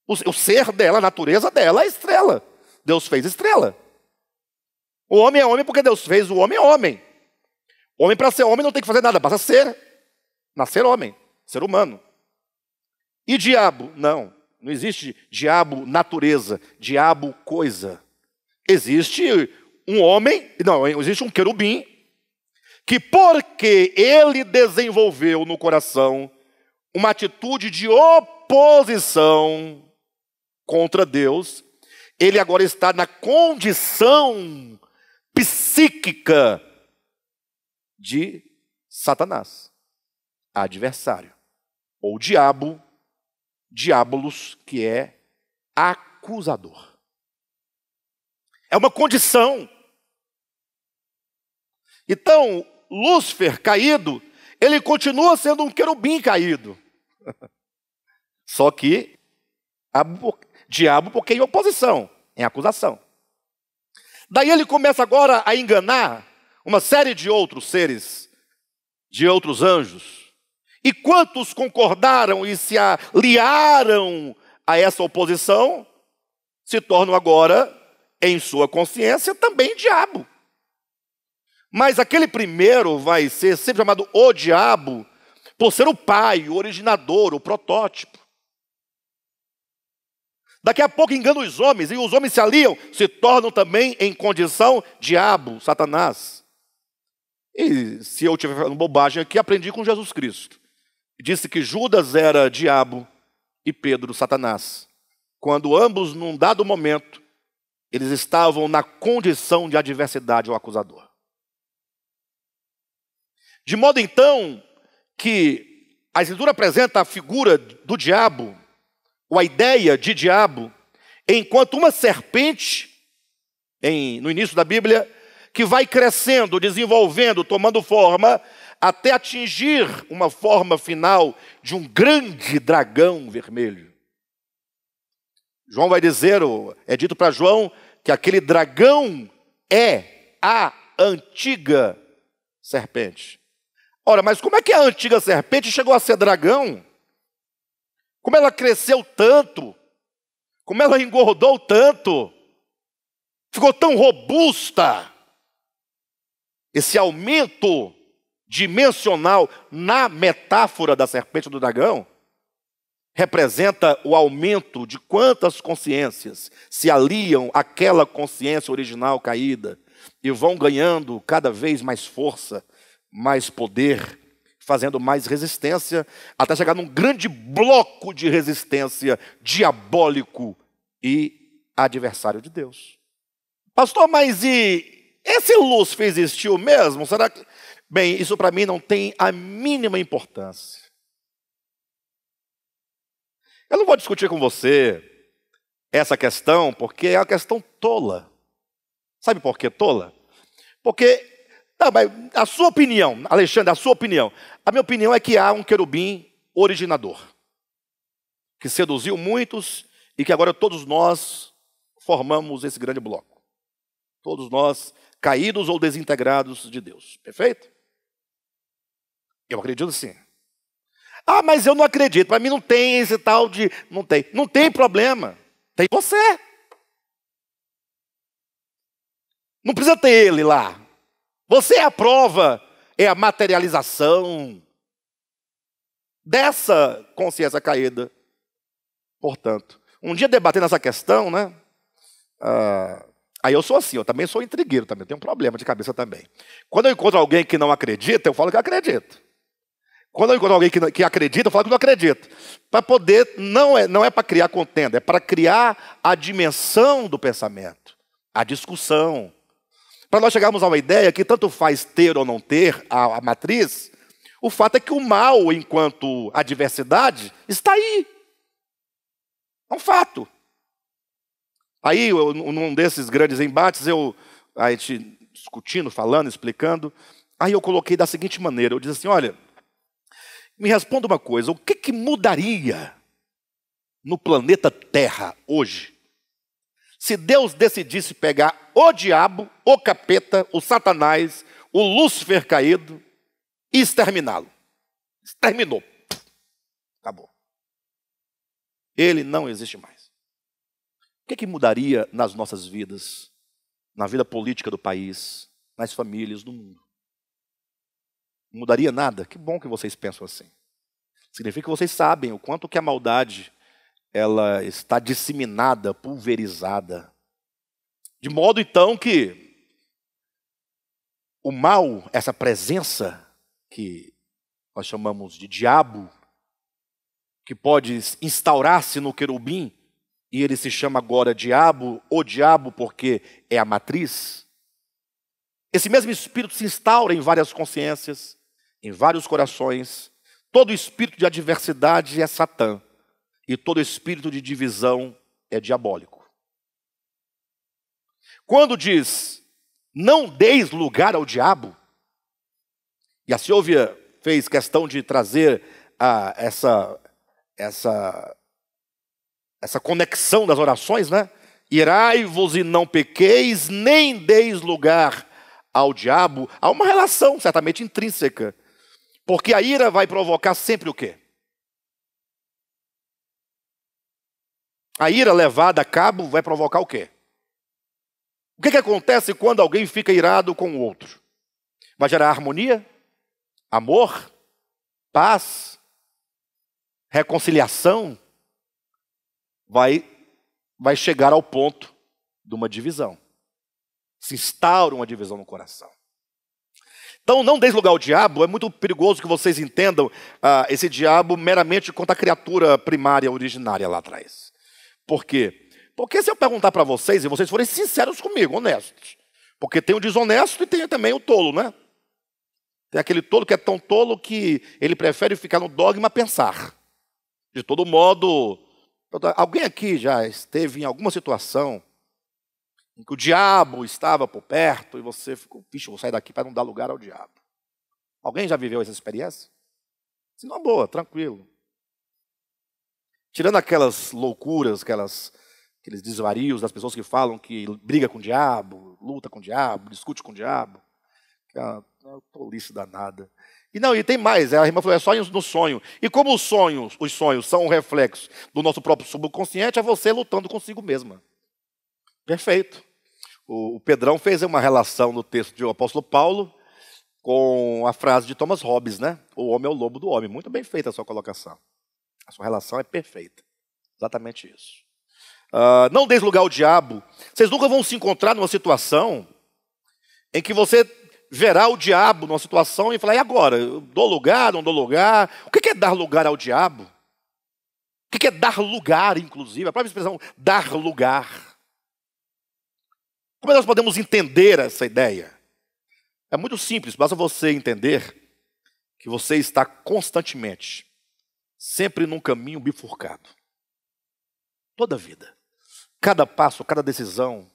O ser dela, a natureza dela é estrela. Deus fez estrela. O homem é homem porque Deus fez o homem homem. O homem, para ser homem, não tem que fazer nada, basta ser. Nascer homem, ser humano. E diabo? Não existe diabo natureza, diabo coisa. Existe um homem, existe um querubim, que porque ele desenvolveu no coração uma atitude de oposição contra Deus, ele agora está na condição psíquica de Satanás, adversário, ou diabo, diabolos, que é acusador. É uma condição. Então, Lúcifer caído, ele continua sendo um querubim caído. Só que diabo porque em oposição, em acusação. Daí ele começa agora a enganar uma série de outros seres, de outros anjos. E quantos concordaram e se aliaram a essa oposição, se tornam agora, em sua consciência, também diabo. Mas aquele primeiro vai ser sempre chamado o diabo, por ser o pai, o originador, o protótipo. Daqui a pouco engana os homens, e os homens se aliam, se tornam também em condição diabo, Satanás. E se eu estiver falando bobagem aqui, aprendi com Jesus Cristo. Disse que Judas era diabo e Pedro Satanás. Quando ambos, num dado momento, eles estavam na condição de adversidade ao acusador. De modo então que a Escritura apresenta a figura do diabo, ou a ideia de diabo, enquanto uma serpente, no início da Bíblia, que vai crescendo, desenvolvendo, tomando forma, até atingir uma forma final de um grande dragão vermelho. João vai dizer, é dito para João, que aquele dragão é a antiga serpente. Ora, mas como é que a antiga serpente chegou a ser dragão? Como ela cresceu tanto? Como ela engordou tanto? Ficou tão robusta? Esse aumento dimensional na metáfora da serpente do dragão representa o aumento de quantas consciências se aliam àquela consciência original caída e vão ganhando cada vez mais força, mais poder, fazendo mais resistência, até chegar num grande bloco de resistência diabólico e adversário de Deus. Pastor, mas e esse Lúcifer existiu mesmo? Será que... Bem, isso para mim não tem a mínima importância. Eu não vou discutir com você essa questão, porque é uma questão tola. Sabe por que tola? Porque... Não, mas a sua opinião, Alexandre, a sua opinião. A minha opinião é que há um querubim originador, que seduziu muitos e que agora todos nós formamos esse grande bloco. Todos nós caídos ou desintegrados de Deus. Perfeito? Eu acredito sim. Ah, mas eu não acredito. Para mim não tem esse tal de... Não tem. Não tem problema. Tem você. Não precisa ter ele lá. Você é a prova, é a materialização dessa consciência caída. Portanto, um dia debatendo essa questão, né? Aí eu sou assim, eu também sou intrigueiro, também tenho um problema de cabeça também. Quando eu encontro alguém que não acredita, eu falo que acredito. Quando eu encontro alguém que acredita, eu falo que não acredito. Para poder, não é para criar contenda, é para criar a dimensão do pensamento, a discussão. Para nós chegarmos a uma ideia que tanto faz ter ou não ter a matriz, o fato é que o mal, enquanto adversidade, está aí. É um fato. Aí, num desses grandes embates, a gente discutindo, falando, explicando, aí eu coloquei da seguinte maneira, eu disse assim, olha, me responda uma coisa, o que mudaria no planeta Terra hoje, se Deus decidisse pegar o diabo, o capeta, o Satanás, o Lúcifer caído e exterminá-lo? Exterminou. Acabou. Ele não existe mais. O que mudaria nas nossas vidas, na vida política do país, nas famílias, no mundo? Não mudaria nada? Que bom que vocês pensam assim. Significa que vocês sabem o quanto que a maldade ela está disseminada, pulverizada. De modo, então, que o mal, essa presença que nós chamamos de diabo, que pode instaurar-se no querubim, e ele se chama agora diabo, o diabo porque é a matriz. Esse mesmo espírito se instaura em várias consciências, em vários corações. Todo espírito de adversidade é Satã, e todo espírito de divisão é diabólico. Quando diz, não deis lugar ao diabo, e a Silvia fez questão de trazer essa conexão das orações, né? Irai-vos e não pequeis, nem deis lugar ao diabo. Há uma relação certamente intrínseca, porque a ira vai provocar sempre o quê? A ira levada a cabo vai provocar o quê? O que acontece quando alguém fica irado com o outro? Vai gerar harmonia, amor, paz, reconciliação? Vai chegar ao ponto de uma divisão. Se instaura uma divisão no coração. Então, não deis lugar ao diabo. É muito perigoso que vocês entendam esse diabo meramente quanto a criatura primária, originária lá atrás. Por quê? Porque se eu perguntar para vocês, e vocês forem sinceros comigo, honestos, porque tem o desonesto e tem também o tolo, né? Tem aquele tolo que é tão tolo que ele prefere ficar no dogma pensar. De todo modo, alguém aqui já esteve em alguma situação em que o diabo estava por perto e você ficou, vixe, vou sair daqui para não dar lugar ao diabo. Alguém já viveu essa experiência? Se não, boa, tranquilo. Tirando aquelas loucuras, aqueles desvarios das pessoas que falam que briga com o diabo, luta com o diabo, discute com o diabo. Que é uma tolice danada. E tem mais, a irmã falou, é só no sonho. E como os sonhos são um reflexo do nosso próprio subconsciente, é você lutando consigo mesma. Perfeito. O Pedrão fez uma relação no texto do apóstolo Paulo com a frase de Thomas Hobbes, né? O homem é o lobo do homem. Muito bem feita a sua colocação. A sua relação é perfeita. Exatamente isso. Não deis lugar ao diabo. Vocês nunca vão se encontrar numa situação em que você verá o diabo numa situação e falar, e agora? Eu dou lugar, não dou lugar? O que é dar lugar ao diabo? O que é dar lugar, inclusive? A própria expressão, dar lugar. Como nós podemos entender essa ideia? É muito simples, basta você entender que você está constantemente, sempre num caminho bifurcado. Toda a vida. Cada passo, cada decisão,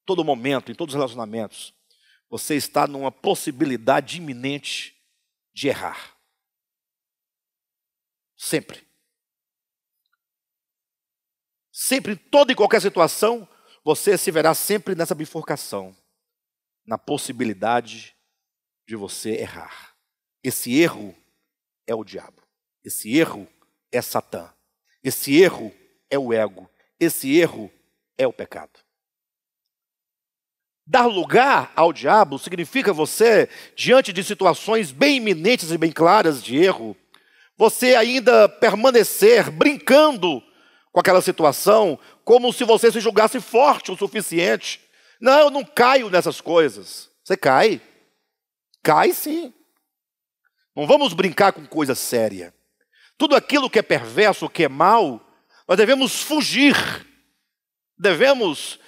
todo momento, em todos os relacionamentos, você está numa possibilidade iminente de errar. Sempre. Sempre, em toda e qualquer situação, você se verá sempre nessa bifurcação, na possibilidade de você errar. Esse erro é o diabo. Esse erro é Satã. Esse erro é o ego. Esse erro é o pecado. Dar lugar ao diabo significa você, diante de situações bem iminentes e bem claras de erro, você ainda permanecer brincando com aquela situação, como se você se julgasse forte o suficiente. Não, eu não caio nessas coisas. Você cai. Cai sim. Não vamos brincar com coisa séria. Tudo aquilo que é perverso, que é mal, nós devemos fugir. Devemos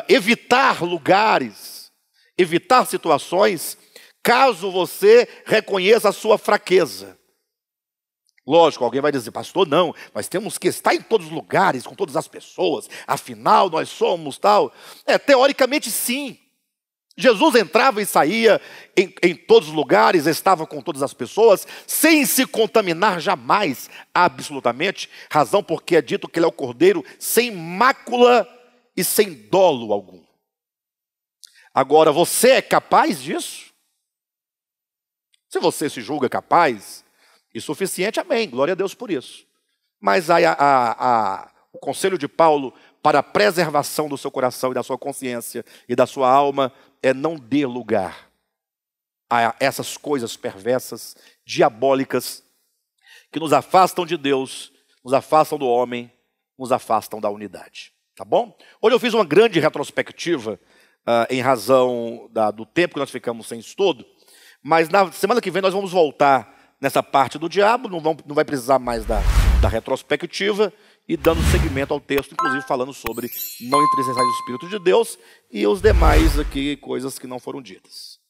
evitar lugares, evitar situações, caso você reconheça a sua fraqueza. Lógico, alguém vai dizer, pastor, não, nós temos que estar em todos os lugares, com todas as pessoas, afinal nós somos tal. Teoricamente sim. Jesus entrava e saía em todos os lugares, estava com todas as pessoas, sem se contaminar jamais, absolutamente, razão porque é dito que ele é o cordeiro sem mácula e sem dolo algum. Agora, você é capaz disso? Se você se julga capaz e suficiente, amém, glória a Deus por isso. Mas o conselho de Paulo para a preservação do seu coração e da sua consciência e da sua alma é não dê lugar a essas coisas perversas, diabólicas, que nos afastam de Deus, nos afastam do homem, nos afastam da unidade. Tá bom? Hoje eu fiz uma grande retrospectiva em razão do tempo que nós ficamos sem estudo, mas na semana que vem nós vamos voltar nessa parte do diabo, não vai precisar mais da retrospectiva e dando seguimento ao texto, inclusive falando sobre não entristeçais o Espírito de Deus e os demais aqui coisas que não foram ditas.